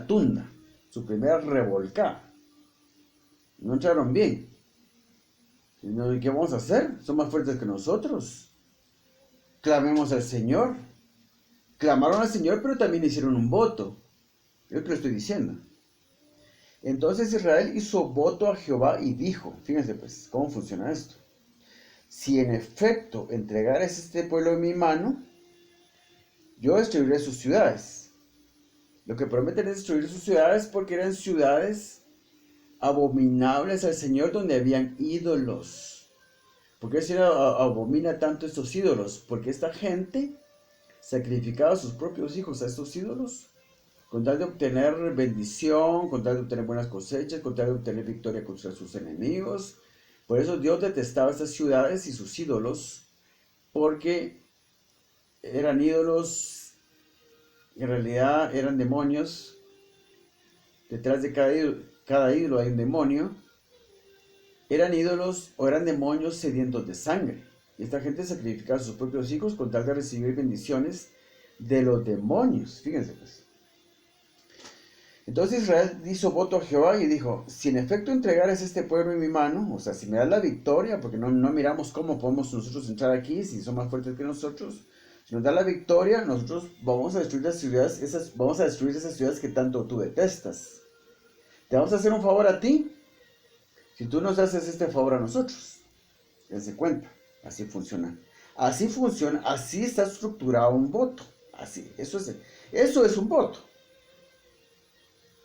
S1: tunda, su primera revolcada. No entraron bien. ¿Qué vamos a hacer? Son más fuertes que nosotros. Clamemos al Señor. Clamaron al Señor, pero también hicieron un voto. Es lo que le estoy diciendo. Entonces Israel hizo voto a Jehová y dijo, fíjense pues, ¿cómo funciona esto? Si en efecto entregares este pueblo en mi mano, yo destruiré sus ciudades. Lo que prometen es destruir sus ciudades porque eran ciudades abominables al Señor donde habían ídolos. ¿Por qué el Señor abomina tanto estos ídolos? Porque esta gente sacrificaba a sus propios hijos a estos ídolos con tal de obtener bendición, con tal de obtener buenas cosechas, con tal de obtener victoria contra sus enemigos. Por eso Dios detestaba estas ciudades y sus ídolos, porque eran ídolos, en realidad eran demonios. Detrás de cada ídolo hay un demonio. Eran ídolos o eran demonios sedientos de sangre. Y esta gente sacrificaba a sus propios hijos con tal de recibir bendiciones de los demonios. Fíjense pues. Entonces Israel hizo voto a Jehová y dijo, si en efecto entregares este pueblo en mi mano, o sea, si me das la victoria, porque no miramos cómo podemos nosotros entrar aquí, si son más fuertes que nosotros, si nos da la victoria, nosotros vamos a destruir las ciudades, vamos a destruir esas ciudades que tanto tú detestas. Te vamos a hacer un favor a ti, si tú nos haces este favor a nosotros. Dense cuenta, así funciona. Así funciona, así está estructurado un voto. Así, eso es un voto.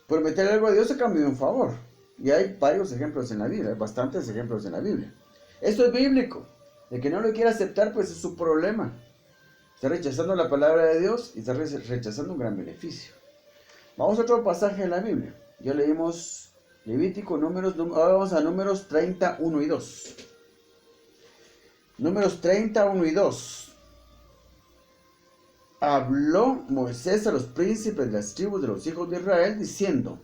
S1: Prometer algo a Dios a cambio de un favor. Y hay varios ejemplos en la Biblia, hay bastantes ejemplos en la Biblia. Esto es bíblico. El que no lo quiera aceptar, pues es su problema. Está rechazando la palabra de Dios y está rechazando un gran beneficio. Vamos a otro pasaje en la Biblia. Ya leímos Levítico, ahora vamos a Números 31 y 2. Números 31 y 2. Habló Moisés a los príncipes de las tribus de los hijos de Israel, diciendo,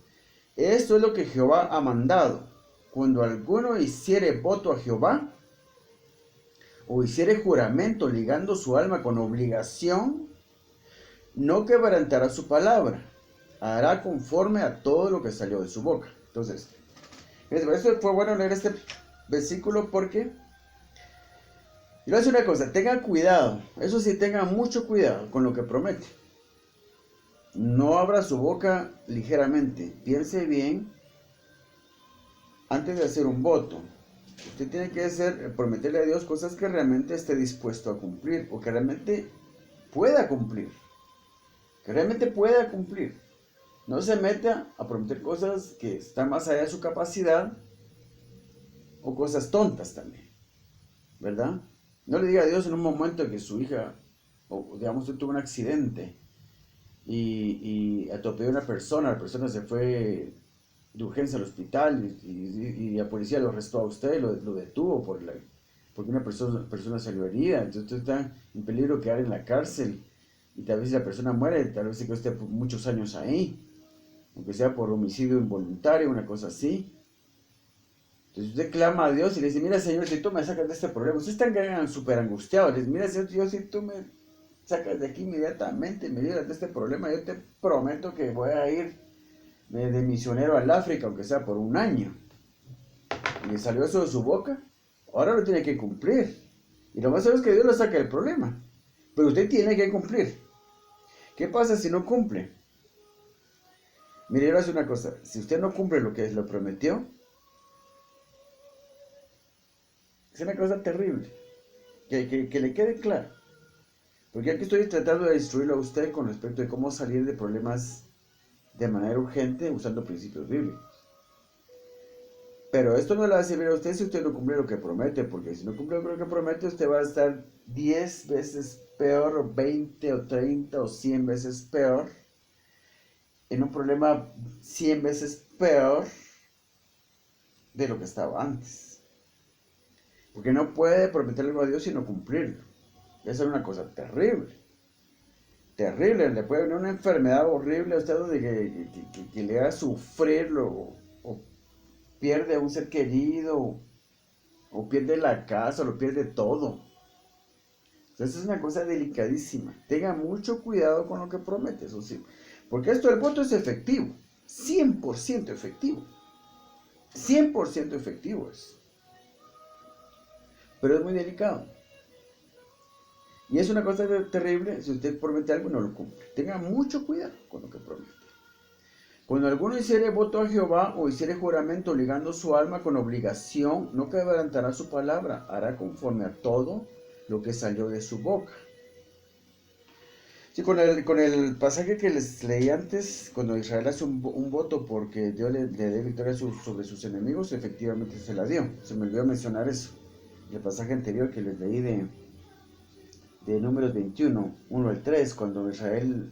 S1: esto es lo que Jehová ha mandado. Cuando alguno hiciere voto a Jehová, o hiciere juramento ligando su alma con obligación, no quebrantará su palabra, hará conforme a todo lo que salió de su boca. Entonces, eso fue bueno leer este versículo porque... Y le voy a decir una cosa, tengan cuidado, eso sí, tengan mucho cuidado con lo que promete. No abra su boca ligeramente, piense bien antes de hacer un voto. Usted tiene que prometerle a Dios cosas que realmente esté dispuesto a cumplir, o que realmente pueda cumplir. No se meta a prometer cosas que están más allá de su capacidad, o cosas tontas también, ¿verdad? No le diga a Dios en un momento que su hija, o digamos, tuvo un accidente y atropelló a una persona, la persona se fue de urgencia al hospital y la policía lo arrestó a usted, lo detuvo porque una persona salió herida, entonces usted está en peligro de quedar en la cárcel y tal vez si la persona muere, tal vez se quede usted muchos años ahí, aunque sea por homicidio involuntario, una cosa así. Entonces usted clama a Dios y le dice, mira Señor, si tú me sacas de este problema, usted está súper angustiado, le dice, mira Señor, si tú me sacas de aquí inmediatamente, me libras de este problema, yo te prometo que voy a ir de misionero al África, aunque sea por un año. Y le salió eso de su boca, ahora lo tiene que cumplir. Y lo más seguro es que Dios lo saque del problema, pero usted tiene que cumplir. ¿Qué pasa si no cumple? Mire, yo le voy a decir una cosa. Si usted no cumple lo que lo prometió, es una cosa terrible. Que le quede claro. Porque aquí estoy tratando de instruirlo a usted con respecto de cómo salir de problemas de manera urgente usando principios bíblicos. Pero esto no le va a servir a usted si usted no cumple lo que promete, porque si no cumple lo que promete, usted va a estar 10 veces peor, o 20, o 30, o 100 veces peor, en un problema 100 veces peor de lo que estaba antes. Porque no puede prometerle algo a Dios y no cumplirlo. Esa es una cosa terrible. Terrible, le puede venir una enfermedad horrible a usted que le haga sufrirlo, o pierde a un ser querido, o pierde la casa, o lo pierde todo. Entonces es una cosa delicadísima. Tenga mucho cuidado con lo que promete, eso sí. Porque esto del voto es efectivo, 100% efectivo. 100% efectivo es. Pero es muy delicado. Y es una cosa terrible si usted promete algo y no lo cumple. Tenga mucho cuidado con lo que promete. Cuando alguno hiciere voto a Jehová o hiciere juramento ligando su alma con obligación, no quebrantará su palabra, hará conforme a todo lo que salió de su boca. Sí, con el pasaje que les leí antes, cuando Israel hace un voto porque Dios le dé victoria sobre sus enemigos, efectivamente se la dio. Se me olvidó mencionar eso. El pasaje anterior que les leí de Números 21, 1 al 3, cuando Israel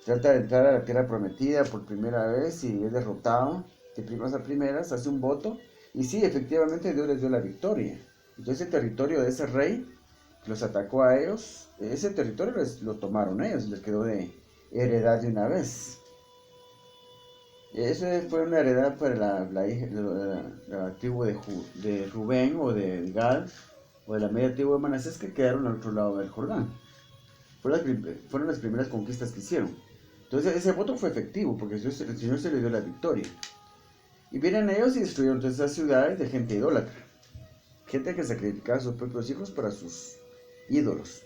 S1: trata de entrar a la tierra prometida por primera vez y es derrotado, de primeras a primeras, hace un voto, y sí, efectivamente Dios les dio la victoria. Entonces el territorio de ese rey que los atacó a ellos, ese territorio lo tomaron ellos, les quedó de heredad de una vez. Eso fue una heredad para la tribu de Rubén o de Gad, o de la media tribu de Manasés, que quedaron al otro lado del Jordán. Fueron las primeras conquistas que hicieron. Entonces ese voto fue efectivo, porque el Señor se le dio la victoria. Y vienen ellos y destruyeron todas esas ciudades de gente idólatra. Gente que sacrificaba a sus propios hijos para sus ídolos.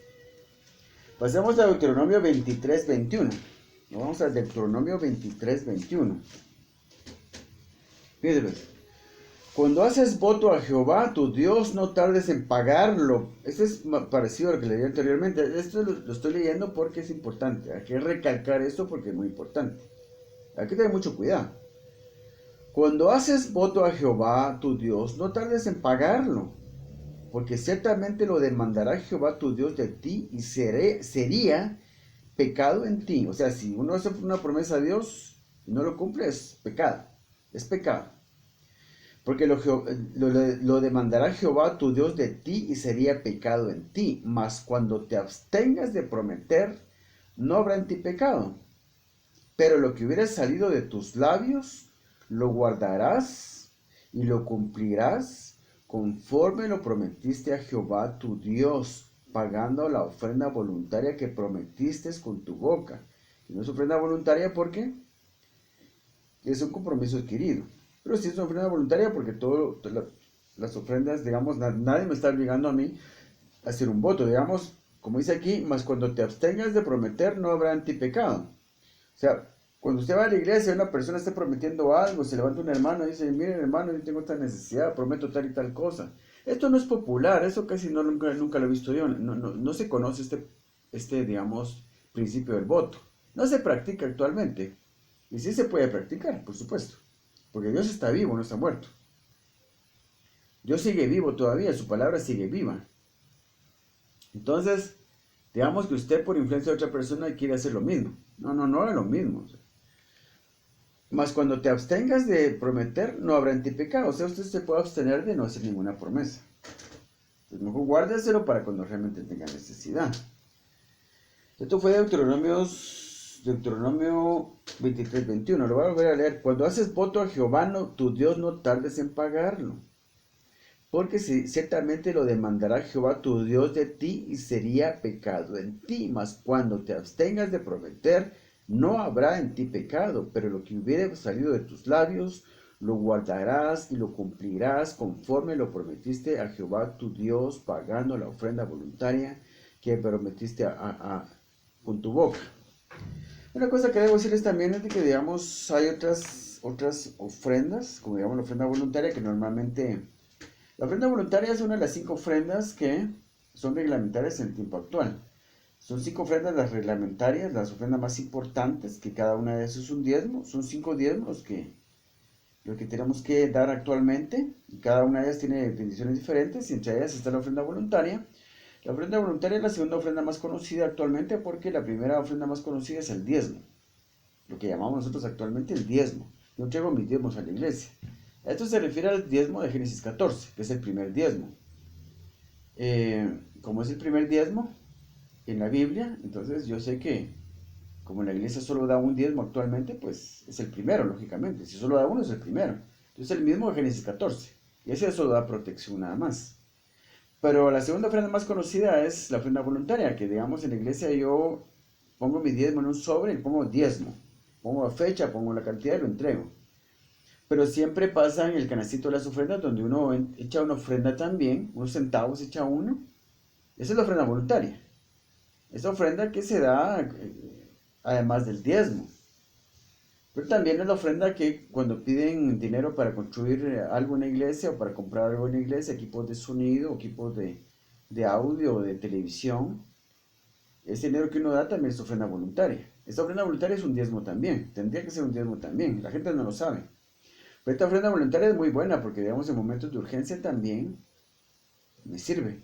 S1: Pasemos a Deuteronomio 23, 21. Vamos a Deuteronomio 23, 21. Fíjense, cuando haces voto a Jehová, tu Dios, no tardes en pagarlo. Esto es parecido a lo que leí anteriormente. Esto lo estoy leyendo porque es importante. Hay que recalcar esto porque es muy importante. Hay que tener mucho cuidado. Cuando haces voto a Jehová, tu Dios, no tardes en pagarlo, porque ciertamente lo demandará Jehová tu Dios de ti y sería pecado en ti. O sea, si uno hace una promesa a Dios y no lo cumple, es pecado. Es pecado. Porque lo demandará Jehová tu Dios de ti y sería pecado en ti. Mas cuando te abstengas de prometer, no habrá en ti pecado. Pero lo que hubiera salido de tus labios, lo guardarás y lo cumplirás conforme lo prometiste a Jehová tu Dios, pagando la ofrenda voluntaria que prometiste con tu boca. Y no es ofrenda voluntaria porque es un compromiso adquirido. Pero sí es una ofrenda voluntaria porque las ofrendas, digamos, nadie me está obligando a mí a hacer un voto. Digamos, como dice aquí, mas cuando te abstengas de prometer no habrá en ti pecado. O sea, cuando usted va a la iglesia y una persona está prometiendo algo, se levanta un hermano y dice, miren hermano, yo tengo esta necesidad, prometo tal y tal cosa. Esto no es popular, eso casi nunca lo he visto yo. No se conoce digamos, principio del voto. No se practica actualmente. Y sí se puede practicar, por supuesto. Porque Dios está vivo, no está muerto. Dios sigue vivo todavía, su palabra sigue viva. Entonces, digamos que usted por influencia de otra persona quiere hacer lo mismo. No es lo mismo. Mas cuando te abstengas de prometer, no habrá en ti pecado. O sea, usted se puede abstener de no hacer ninguna promesa. Entonces, mejor guárdeselo para cuando realmente tenga necesidad. Esto fue Deuteronomio 23, 21. Lo voy a volver a leer. Cuando haces voto a Jehová, tu Dios, no tardes en pagarlo. Porque ciertamente lo demandará Jehová tu Dios de ti y sería pecado en ti. Mas cuando te abstengas de prometer, no habrá en ti pecado, pero lo que hubiere salido de tus labios, lo guardarás y lo cumplirás conforme lo prometiste a Jehová tu Dios, pagando la ofrenda voluntaria que prometiste con tu boca. Una cosa que debo decirles también es de que, digamos, hay otras ofrendas, como digamos la ofrenda voluntaria, que normalmente... La ofrenda voluntaria es una de las 5 ofrendas que son reglamentarias en el tiempo actual. Son 5 ofrendas las reglamentarias, las ofrendas más importantes, que cada una de esas es un diezmo. Son 5 diezmos lo que tenemos que dar actualmente, y cada una de ellas tiene bendiciones diferentes, y entre ellas está la ofrenda voluntaria. La ofrenda voluntaria es la segunda ofrenda más conocida actualmente, porque la primera ofrenda más conocida es el diezmo, lo que llamamos nosotros actualmente el diezmo. Yo entrego mis diezmos a la iglesia. Esto se refiere al diezmo de Génesis 14, que es el primer diezmo. Como es el primer diezmo en la Biblia, entonces yo sé que como la iglesia solo da un diezmo actualmente, pues es el primero, lógicamente. Si solo da uno, es el primero. Entonces el mismo de Génesis 14. Y ese solo da protección nada más. Pero la segunda ofrenda más conocida es la ofrenda voluntaria, que digamos en la iglesia yo pongo mi diezmo en un sobre y pongo diezmo. Pongo la fecha, pongo la cantidad y lo entrego. Pero siempre pasa en el canastito de las ofrendas donde uno echa una ofrenda también, unos centavos echa uno. Esa es la ofrenda voluntaria. Esa ofrenda que se da además del diezmo. Pero también es la ofrenda que cuando piden dinero para construir algo en la iglesia o para comprar algo en la iglesia, equipos de sonido, equipos de audio o de televisión, ese dinero que uno da también es ofrenda voluntaria. Esta ofrenda voluntaria es un diezmo también, tendría que ser un diezmo también, la gente no lo sabe. Pero esta ofrenda voluntaria es muy buena porque, digamos, en momentos de urgencia también me sirve.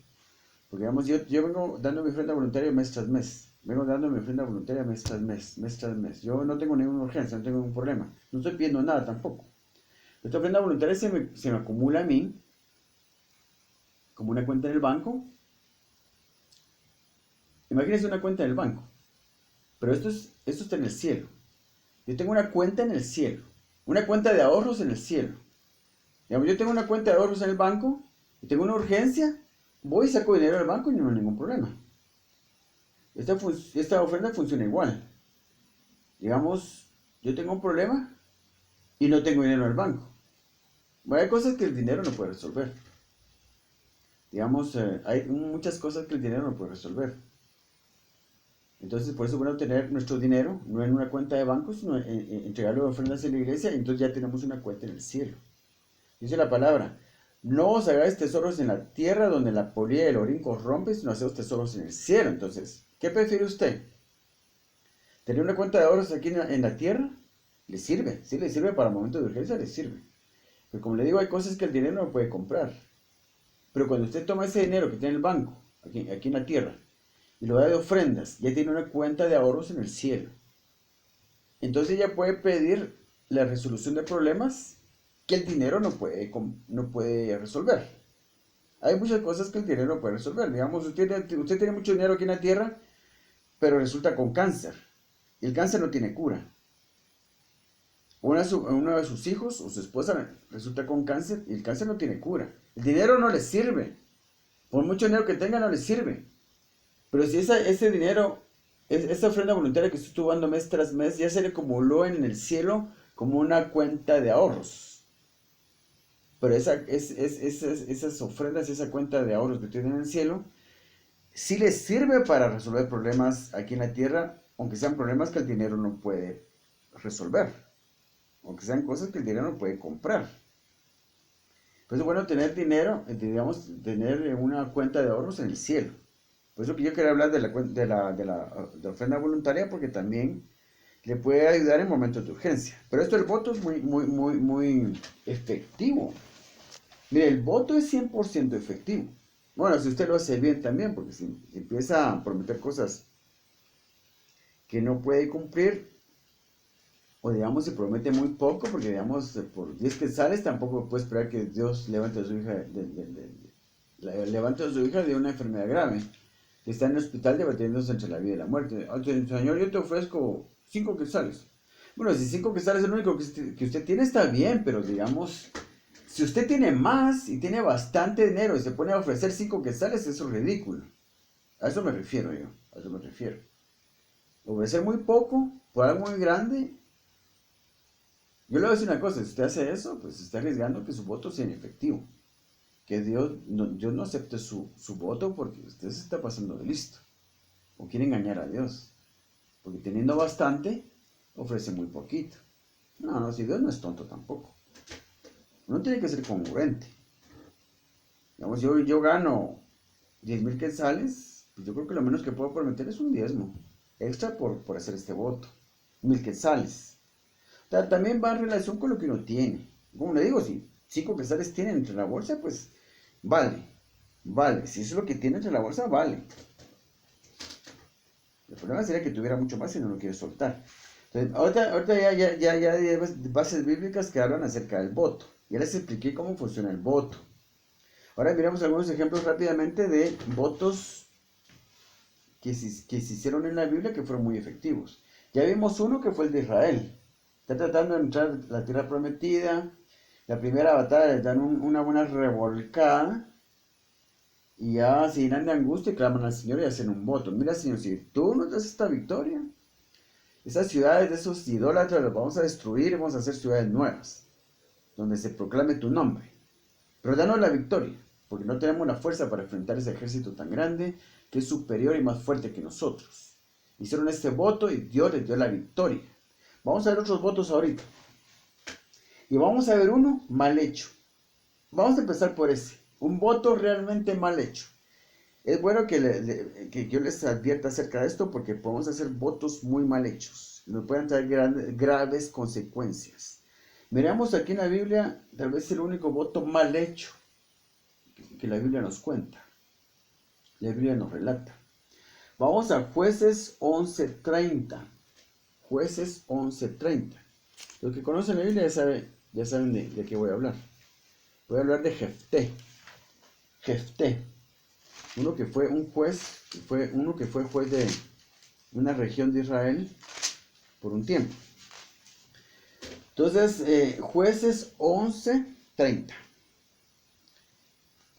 S1: Porque, digamos, yo vengo dando mi ofrenda voluntaria mes tras mes. Vengo dando mi ofrenda voluntaria mes tras mes, mes tras mes. Yo no tengo ninguna urgencia, no tengo ningún problema. No estoy pidiendo nada tampoco. Esta ofrenda voluntaria se me acumula a mí como una cuenta en el banco. Imagínense una cuenta en el banco. Pero esto está en el cielo. Yo tengo una cuenta en el cielo. Una cuenta de ahorros en el cielo. Digamos, yo tengo una cuenta de ahorros en el banco y tengo una urgencia. Voy y saco dinero del banco y no hay ningún problema. Esta ofrenda funciona igual. Digamos, yo tengo un problema y no tengo dinero en el banco. Bueno, hay cosas que el dinero no puede resolver. Digamos, hay muchas cosas que el dinero no puede resolver. Entonces, por eso es bueno tener nuestro dinero, no en una cuenta de banco, sino entregarlo de ofrendas en la iglesia, y entonces ya tenemos una cuenta en el cielo. Dice la palabra, no os hagáis tesoros en la tierra donde la polilla y el orín corrompen, sino haceos tesoros en el cielo. Entonces, ¿qué prefiere usted? ¿Tener una cuenta de ahorros aquí en la tierra? Le sirve, sí le sirve para momentos de urgencia, le sirve. Pero como le digo, hay cosas que el dinero no puede comprar. Pero cuando usted toma ese dinero que tiene en el banco, aquí en la tierra, y lo da de ofrendas, ya tiene una cuenta de ahorros en el cielo. Entonces ya puede pedir la resolución de problemas que el dinero no puede resolver. Hay muchas cosas que el dinero no puede resolver. Digamos, usted tiene mucho dinero aquí en la tierra, pero resulta con cáncer. Y el cáncer no tiene cura. Uno de sus hijos o su esposa resulta con cáncer y el cáncer no tiene cura. El dinero no le sirve. Por mucho dinero que tenga, no le sirve. Pero si ese dinero, esa ofrenda voluntaria que usted estuvo dando mes tras mes, ya se le acumuló en el cielo como una cuenta de ahorros. Pero esas ofrendas, esa cuenta de ahorros que tiene en el cielo, sí les sirve para resolver problemas aquí en la tierra, aunque sean problemas que el dinero no puede resolver, aunque sean cosas que el dinero no puede comprar. Pues es bueno tener dinero, digamos, tener una cuenta de ahorros en el cielo. Por eso que yo quería hablar de la ofrenda voluntaria, porque también le puede ayudar en momentos de urgencia. Pero esto del voto es muy, muy, muy, muy efectivo. Mire, el voto es 100% efectivo. Bueno, si usted lo hace bien también, porque si empieza a prometer cosas que no puede cumplir, o digamos, se promete muy poco, porque digamos, por 10 quetzales tampoco puede esperar que Dios levante a su hija de una enfermedad grave, que está en el hospital debatiéndose entre la vida y la muerte. Señor, yo te ofrezco 5 quetzales. Bueno, si 5 quetzales es lo único que usted tiene, está bien, pero digamos, si usted tiene más y tiene bastante dinero y se pone a ofrecer 5 quetzales, eso es ridículo. A eso me refiero yo, a eso me refiero. Ofrecer muy poco por algo muy grande. Yo le voy a decir una cosa, si usted hace eso, pues está arriesgando que su voto sea inefectivo. Que Dios no acepte su voto porque usted se está pasando de listo. O quiere engañar a Dios. porque teniendo bastante, ofrece muy poquito. No, si Dios no es tonto tampoco. Uno tiene que ser congruente. Digamos, yo gano 10,000 quetzales, pues yo creo que lo menos que puedo prometer es un diezmo extra por hacer este voto. 1,000 quetzales. También va en relación con lo que uno tiene. Como le digo, si 5 quetzales tienen entre la bolsa, pues vale. Vale. Si eso es lo que tiene entre la bolsa, vale. El problema sería que tuviera mucho más y no lo quiere soltar. Entonces, ahorita ya hay bases bíblicas que hablan acerca del voto. Ya les expliqué cómo funciona el voto. Ahora miramos algunos ejemplos rápidamente de votos que se hicieron en la Biblia que fueron muy efectivos. Ya vimos uno que fue el de Israel. Está tratando de entrar a la tierra prometida. La primera batalla les dan una buena revolcada. Y ya se llenan de angustia y claman al Señor y hacen un voto. Mira, Señor, si tú nos das esta victoria, esas ciudades de esos idólatras las vamos a destruir y vamos a hacer ciudades nuevas, donde se proclame tu nombre. Pero danos la victoria, porque no tenemos la fuerza para enfrentar ese ejército tan grande que es superior y más fuerte que nosotros. Hicieron este voto y Dios les dio la victoria. Vamos a ver otros votos ahorita. Y vamos a ver uno mal hecho. Vamos a empezar por ese. Un voto realmente mal hecho. Es bueno que yo les advierta acerca de esto porque podemos hacer votos muy mal hechos. Nos pueden traer graves consecuencias. Miramos aquí en la Biblia, tal vez el único voto mal hecho que la Biblia nos cuenta. La Biblia nos relata. Vamos a Jueces 11:30. Jueces 11:30. Los que conocen la Biblia ya saben de qué voy a hablar. Voy a hablar de Jefté. Jefté. Uno que fue un juez, uno que fue juez de una región de Israel por un tiempo. Entonces, Jueces 11:30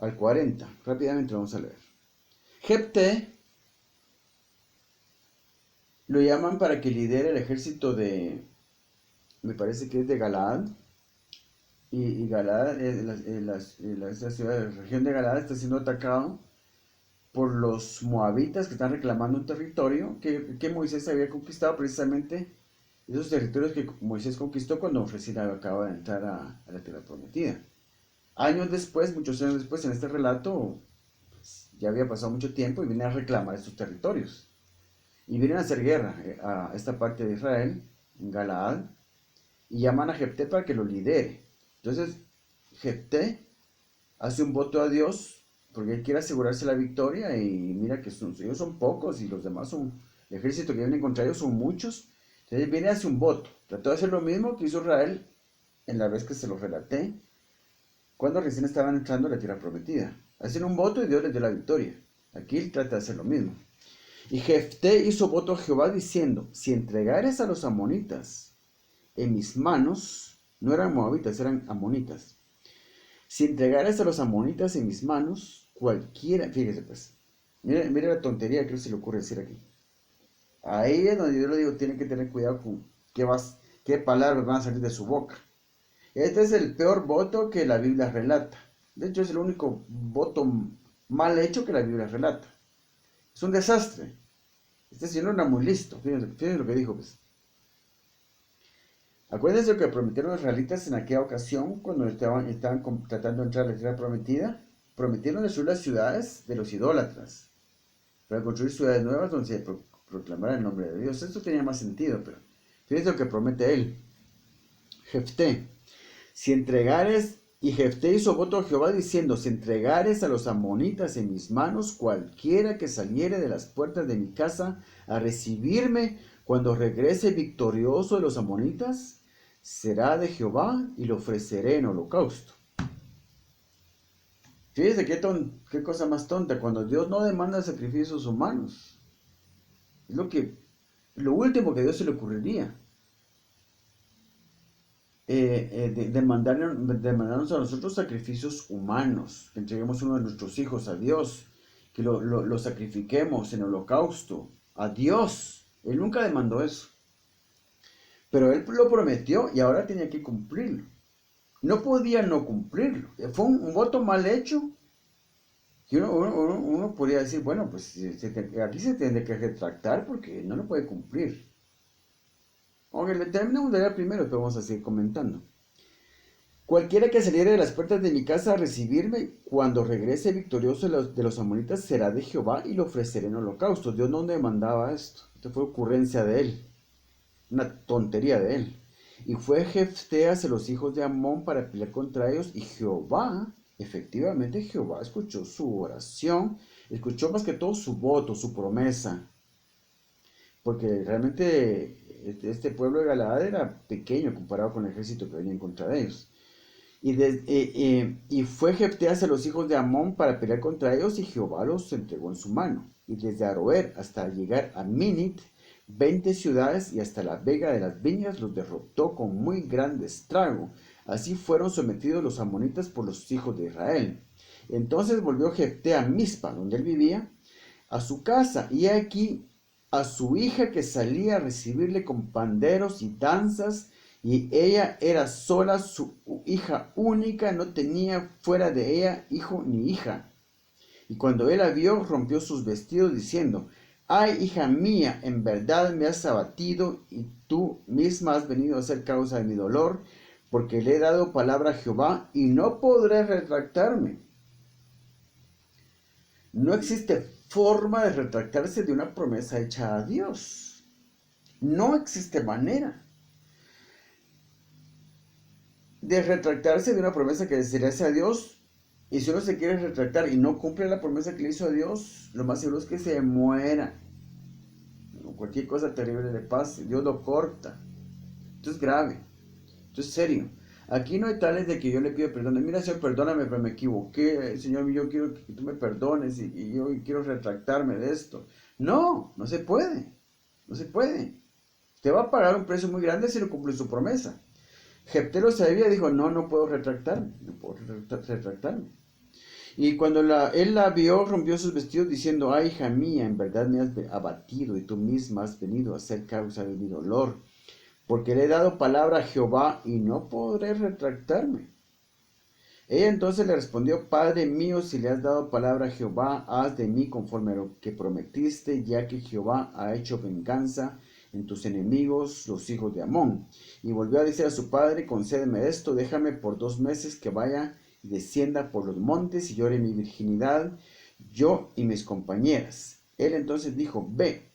S1: al 40. Rápidamente vamos a leer. Jefté lo llaman para que lidere el ejército me parece que es de Galaad. Y Galaad, esta ciudad, la región de Galaad está siendo atacado por los moabitas que están reclamando un territorio que Moisés había conquistado, precisamente esos territorios que Moisés conquistó cuando recién acaba de entrar a la tierra prometida. Muchos años después, en este relato, pues, ya había pasado mucho tiempo y vienen a reclamar estos territorios. Y vienen a hacer guerra a esta parte de Israel, en Galaad, y llaman a Jefté para que lo lidere. Entonces, Jefté hace un voto a Dios porque él quiere asegurarse la victoria y mira que ellos son pocos y los demás el ejército que vienen contra ellos son muchos. Entonces viene a hacer un voto. Trató de hacer lo mismo que hizo Israel en la vez que se lo relaté, cuando recién estaban entrando a la tierra prometida. Hacen un voto y Dios les dio la victoria. Aquí él trata de hacer lo mismo. Y Jefté hizo voto a Jehová diciendo, si entregares a los amonitas en mis manos, no eran moabitas, eran amonitas. Si entregares a los amonitas en mis manos, cualquiera, fíjese pues, mire la tontería que se le ocurre decir aquí. Ahí es donde yo le digo, tiene que tener cuidado con qué palabras van a salir de su boca. Este es el peor voto que la Biblia relata. De hecho, es el único voto mal hecho que la Biblia relata. Es un desastre. Este señor no era muy listo. Fíjense lo que dijo, pues. Acuérdense lo que prometieron los israelitas en aquella ocasión cuando estaban tratando de entrar a la tierra prometida. Prometieron destruir las ciudades de los idólatras para construir ciudades nuevas donde se proclamara el nombre de Dios. Esto tenía más sentido, pero fíjense lo que promete él. Jefté, y Jefté hizo voto a Jehová diciendo, si entregares a los amonitas en mis manos, cualquiera que saliere de las puertas de mi casa a recibirme cuando regrese victorioso de los amonitas, será de Jehová y lo ofreceré en holocausto. Fíjense qué cosa más tonta, cuando Dios no demanda sacrificios humanos. Es lo último que a Dios se le ocurriría. Demandarnos a nosotros sacrificios humanos, que entreguemos uno de nuestros hijos a Dios, que lo sacrifiquemos en holocausto a Dios. Él nunca demandó eso. Pero Él lo prometió y ahora tenía que cumplirlo. No podía no cumplirlo. Fue un voto mal hecho Y uno podría decir, bueno, pues aquí se tiene que retractar porque no lo puede cumplir. Aunque le terminamos de leer primero, pero vamos a seguir comentando. Cualquiera que saliere de las puertas de mi casa a recibirme, cuando regrese victorioso de los amonitas, será de Jehová y lo ofreceré en holocausto. Dios no demandaba esto. Esto fue ocurrencia de él. Una tontería de él. Y fue Jefté hacia los hijos de Amón para pelear contra ellos. Y Jehová, efectivamente Jehová escuchó su oración. Escuchó más que todo su voto, su promesa. Porque realmente este pueblo de Galaad era pequeño comparado con el ejército que venía en contra de ellos. Y fue Jefté hacia los hijos de Amón para pelear contra ellos, y Jehová los entregó en su mano. Y desde Aroer hasta llegar a Minit, 20 ciudades, y hasta la vega de las viñas los derrotó con muy grande estrago. Así fueron sometidos los amonitas por los hijos de Israel. Entonces volvió Jefté a Mizpa, donde él vivía, a su casa, y aquí a su hija que salía a recibirle con panderos y danzas, y ella era sola, su hija única, no tenía fuera de ella hijo ni hija. Y cuando él la vio, rompió sus vestidos, diciendo: Ay, hija mía, en verdad me has abatido, y tú misma has venido a ser causa de mi dolor, porque le he dado palabra a Jehová, y no podré retractarme. No existe forma de retractarse de una promesa hecha a Dios. No existe manera de retractarse de una promesa que se le hace a Dios. Y si uno se quiere retractar y no cumple la promesa que le hizo a Dios, lo más seguro es que se muera. O cualquier cosa terrible le pase. Dios lo corta. Esto es grave. Esto es serio. Aquí no hay tales de que yo le pido perdón. Mira, Señor, perdóname, pero me equivoqué. Señor, yo quiero que tú me perdones y yo quiero retractarme de esto. No, no se puede. No se puede. Te va a pagar un precio muy grande si no cumple su promesa. Jefté lo sabía y dijo: No, no puedo retractarme. No puedo retractarme. Y cuando él la vio, rompió sus vestidos diciendo: Ay, hija mía, en verdad me has abatido y tú misma has venido a ser causa de mi dolor, porque le he dado palabra a Jehová y no podré retractarme. Ella entonces le respondió: Padre mío, si le has dado palabra a Jehová, haz de mí conforme a lo que prometiste, ya que Jehová ha hecho venganza en tus enemigos, los hijos de Amón. Y volvió a decir a su padre: Concédeme esto, déjame por 2 meses que vaya y descienda por los montes y llore mi virginidad, yo y mis compañeras. Él entonces dijo: Ve.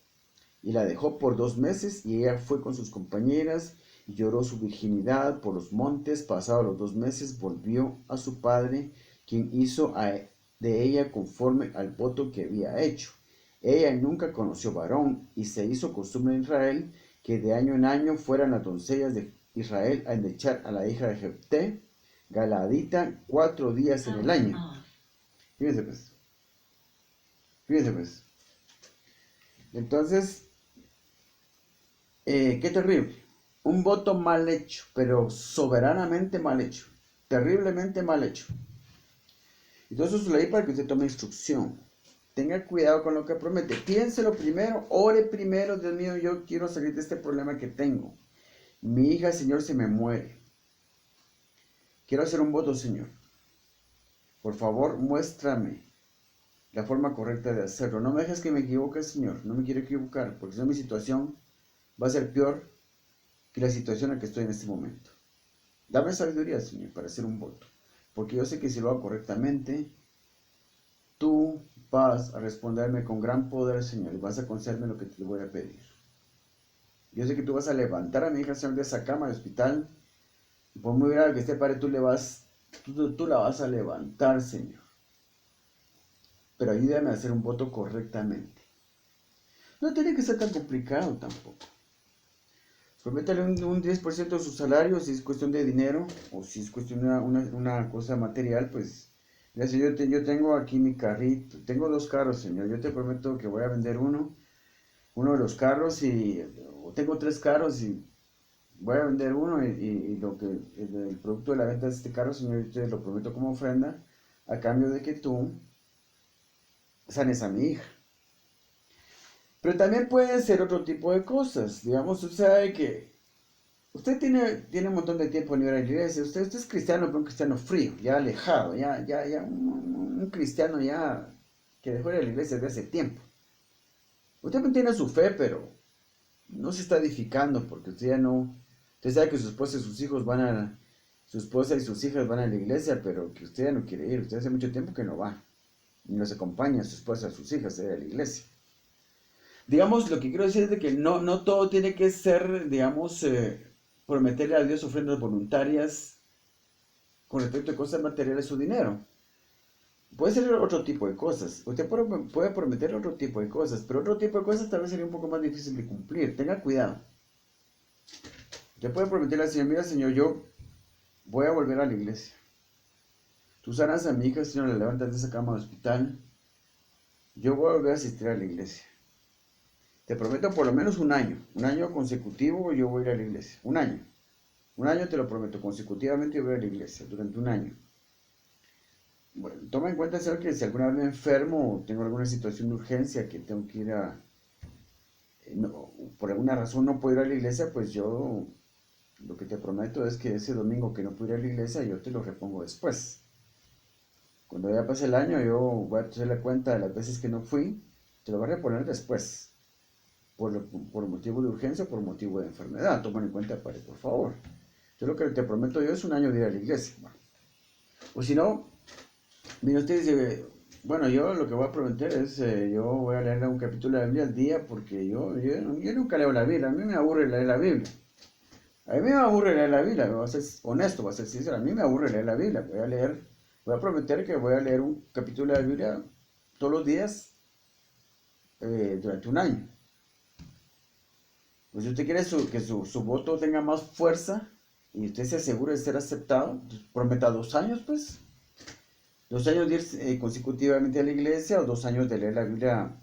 S1: Y la dejó por 2 meses, y ella fue con sus compañeras y lloró su virginidad por los montes. Pasados los 2 meses volvió a su padre, quien hizo de ella conforme al voto que había hecho. Ella nunca conoció varón, y se hizo costumbre en Israel que de año en año fueran las doncellas de Israel a endechar a la hija de Jefté, Galaadita, 4 días en el año. Fíjense pues, fíjense pues. Entonces, qué terrible. Un voto mal hecho, pero soberanamente mal hecho. Terriblemente mal hecho. Entonces leí para que usted tome instrucción. Tenga cuidado con lo que promete. Piénselo primero, ore primero. Dios mío, yo quiero salir de este problema que tengo. Mi hija, Señor, se me muere. Quiero hacer un voto, Señor. Por favor, muéstrame la forma correcta de hacerlo. No me dejes que me equivoque, Señor. No me quiero equivocar, porque si no mi situación va a ser peor que la situación en la que estoy en este momento. Dame sabiduría, Señor, para hacer un voto. Porque yo sé que si lo hago correctamente, tú vas a responderme con gran poder, Señor, y vas a concederme lo que te voy a pedir. Yo sé que tú vas a levantar a mi hija, Señor, de esa cama de hospital. Y por muy grave que esté, Padre, tú la vas a levantar, Señor. Pero ayúdame a hacer un voto correctamente. No tiene que ser tan complicado tampoco. Prométale un 10% de su salario si es cuestión de dinero, o si es cuestión de una cosa material, pues, mira, Señor, yo tengo aquí mi carrito, tengo 2 carros, Señor, yo te prometo que voy a vender uno de los carros, o tengo 3 carros y voy a vender uno, y el producto de la venta de este carro, Señor, yo te lo prometo como ofrenda, a cambio de que tú sanes a mi hija. Pero también pueden ser otro tipo de cosas, digamos, usted sabe que Usted tiene un montón de tiempo en ir a la iglesia. Usted es cristiano, pero un cristiano frío, ya alejado, ya un cristiano ya que dejó de ir a la iglesia desde hace tiempo. Usted mantiene su fe, pero no se está edificando porque usted ya no. Usted sabe que su esposa y sus hijos su esposa y sus hijas van a la iglesia, pero que usted ya no quiere ir. Usted hace mucho tiempo que no va. Y no se acompaña a su esposa, a sus hijas a ir a la iglesia. Digamos, lo que quiero decir es de que no todo tiene que ser, digamos, prometerle a Dios ofrendas voluntarias con respecto a cosas materiales o dinero. Puede ser otro tipo de cosas. Usted puede prometer otro tipo de cosas, pero otro tipo de cosas tal vez sería un poco más difícil de cumplir. Tenga cuidado. Usted puede prometerle al Señor, mira Señor, yo voy a volver a la iglesia. Tú sanas a mi hija, Señor, la levantas de esa cama de hospital. Yo voy a volver a asistir a la iglesia. Te prometo por lo menos un año consecutivo yo voy a ir a la iglesia. Un año te lo prometo, consecutivamente yo voy a la iglesia, durante un año. Bueno, toma en cuenta, Señor, que si alguna vez me enfermo o tengo alguna situación de urgencia que tengo que ir por alguna razón no puedo ir a la iglesia, pues yo lo que te prometo es que ese domingo que no pude ir a la iglesia, yo te lo repongo después. Cuando ya pase el año, yo voy a hacer la cuenta de las veces que no fui, te lo voy a reponer después, por motivo de urgencia o por motivo de enfermedad. Toma en cuenta, Padre, por favor. Yo lo que te prometo yo es un año de ir a la iglesia. Bueno, o si no, mira, usted dice, bueno, yo lo que voy a prometer es, yo voy a leer un capítulo de la Biblia al día porque yo nunca leo la Biblia, a mí me aburre leer la Biblia. A mí me aburre leer la Biblia, voy a ser honesto, voy a ser sincero, a mí me aburre leer la Biblia. Voy a prometer que voy a leer un capítulo de la Biblia todos los días durante un año. Pues si usted quiere que su voto tenga más fuerza y usted se asegure de ser aceptado, pues prometa 2 años, pues. 2 años de ir consecutivamente a la iglesia o 2 años de leer la Biblia.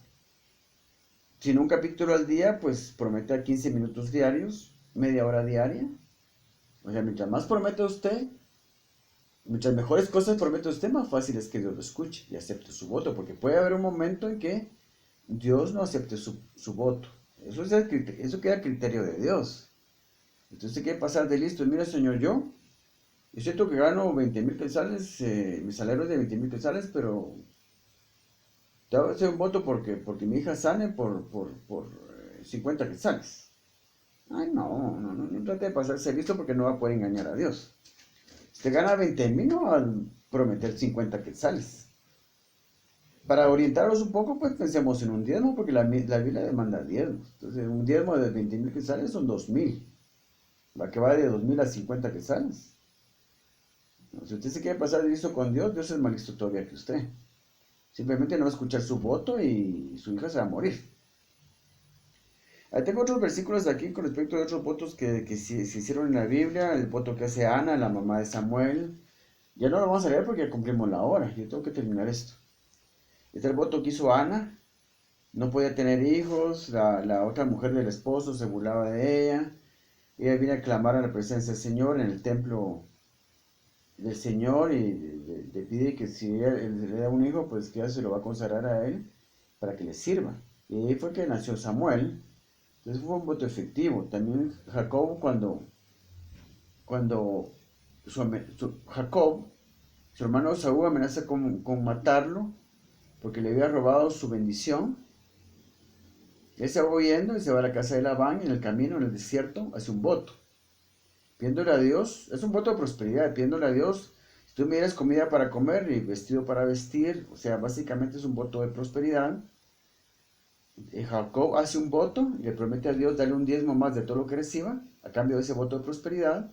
S1: Si no un capítulo al día, pues prometa 15 minutos diarios, media hora diaria. O sea, mientras más promete usted, muchas mejores cosas promete usted, más fácil es que Dios lo escuche y acepte su voto, porque puede haber un momento en que Dios no acepte su voto. Eso queda a criterio de Dios. Entonces usted quiere pasar de listo. Mira, Señor, yo es cierto que gano 20,000 quetzales, mi salario es de 20,000 quetzales, pero te voy a hacer un voto porque mi hija sane por 50 quetzales. Ay, no trate de pasarse listo porque no va a poder engañar a Dios. Usted gana 20,000, no va a prometer 50 quetzales. Para orientarlos un poco, pues pensemos en un diezmo, porque la Biblia demanda diezmos. Entonces, un diezmo de 20,000 quetzales son 2,000. Va que va de 2,000 a 50 quetzales. Si usted se quiere pasar de listo con Dios, Dios es más listo todavía que usted. Simplemente no va a escuchar su voto y su hija se va a morir. Ahí tengo otros versículos de aquí con respecto a otros votos que se hicieron en la Biblia. El voto que hace Ana, la mamá de Samuel. Ya no lo vamos a leer porque ya cumplimos la hora. Yo tengo que terminar esto. Este es el voto que hizo Ana. No podía tener hijos. La otra mujer del esposo se burlaba de ella. Ella viene a clamar a la presencia del Señor en el templo del Señor y le pide que si él le da un hijo, pues que ella se lo va a consagrar a él para que le sirva. Y ahí fue que nació Samuel. Entonces fue un voto efectivo. También Jacob, cuando Jacob, su hermano Saúl, amenaza con matarlo porque le había robado su bendición. Él se va huyendo y se va a la casa de Labán y en el camino, en el desierto, hace un voto. Pidiéndole a Dios, es un voto de prosperidad, pidiéndole a Dios, si tú me dieras comida para comer y vestido para vestir, o sea, básicamente es un voto de prosperidad. Jacob hace un voto y le promete a Dios darle un diezmo más de todo lo que reciba, a cambio de ese voto de prosperidad,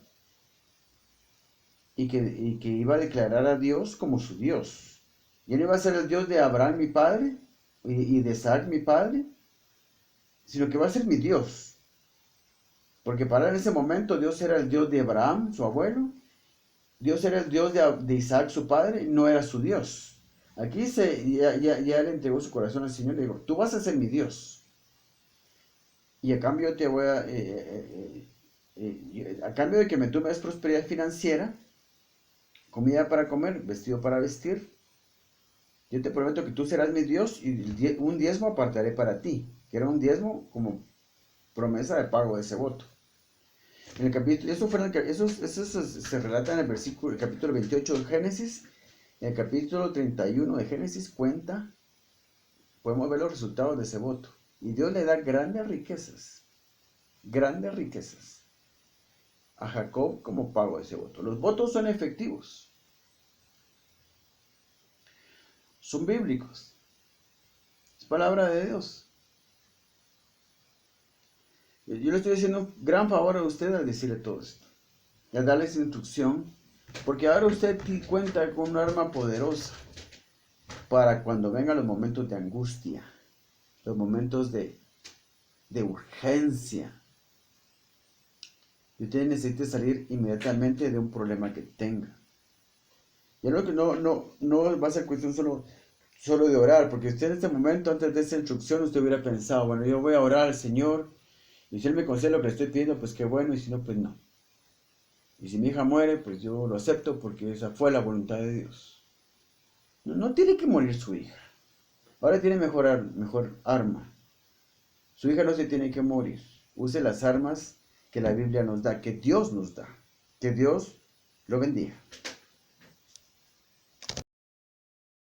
S1: y que iba a declarar a Dios como su Dios. Y él iba a ser el Dios de Abraham, mi padre, y de Isaac, mi padre, sino que va a ser mi Dios. Porque para ese momento Dios era el Dios de Abraham, su abuelo, Dios era el Dios de Isaac, su padre, no era su Dios. Aquí ya le entregó su corazón al Señor y le dijo, tú vas a ser mi Dios. Y a cambio te voy a cambio de que tú me des prosperidad financiera, comida para comer, vestido para vestir, yo te prometo que tú serás mi Dios y un diezmo apartaré para ti, que era un diezmo como promesa de pago de ese voto. En el capítulo, eso se relata en el capítulo 28 de Génesis. En el capítulo 31 de Génesis podemos ver los resultados de ese voto. Y Dios le da grandes riquezas a Jacob como pago de ese voto. Los votos son efectivos, son bíblicos, es palabra de Dios. Yo le estoy haciendo un gran favor a usted al decirle todo esto, al darles instrucción, porque ahora usted cuenta con un arma poderosa para cuando vengan los momentos de angustia, los momentos de urgencia, y usted necesita salir inmediatamente de un problema que tenga. Ya no, no va a ser cuestión solo de orar, porque usted en este momento, antes de esa instrucción, usted hubiera pensado, bueno, yo voy a orar al Señor, y si Él me concede lo que le estoy pidiendo, pues qué bueno, y si no, pues no. Y si mi hija muere, pues yo lo acepto, porque esa fue la voluntad de Dios. No tiene que morir su hija. Ahora tiene mejor arma. Su hija no se tiene que morir. Use las armas que la Biblia nos da, que Dios nos da. Que Dios lo bendiga.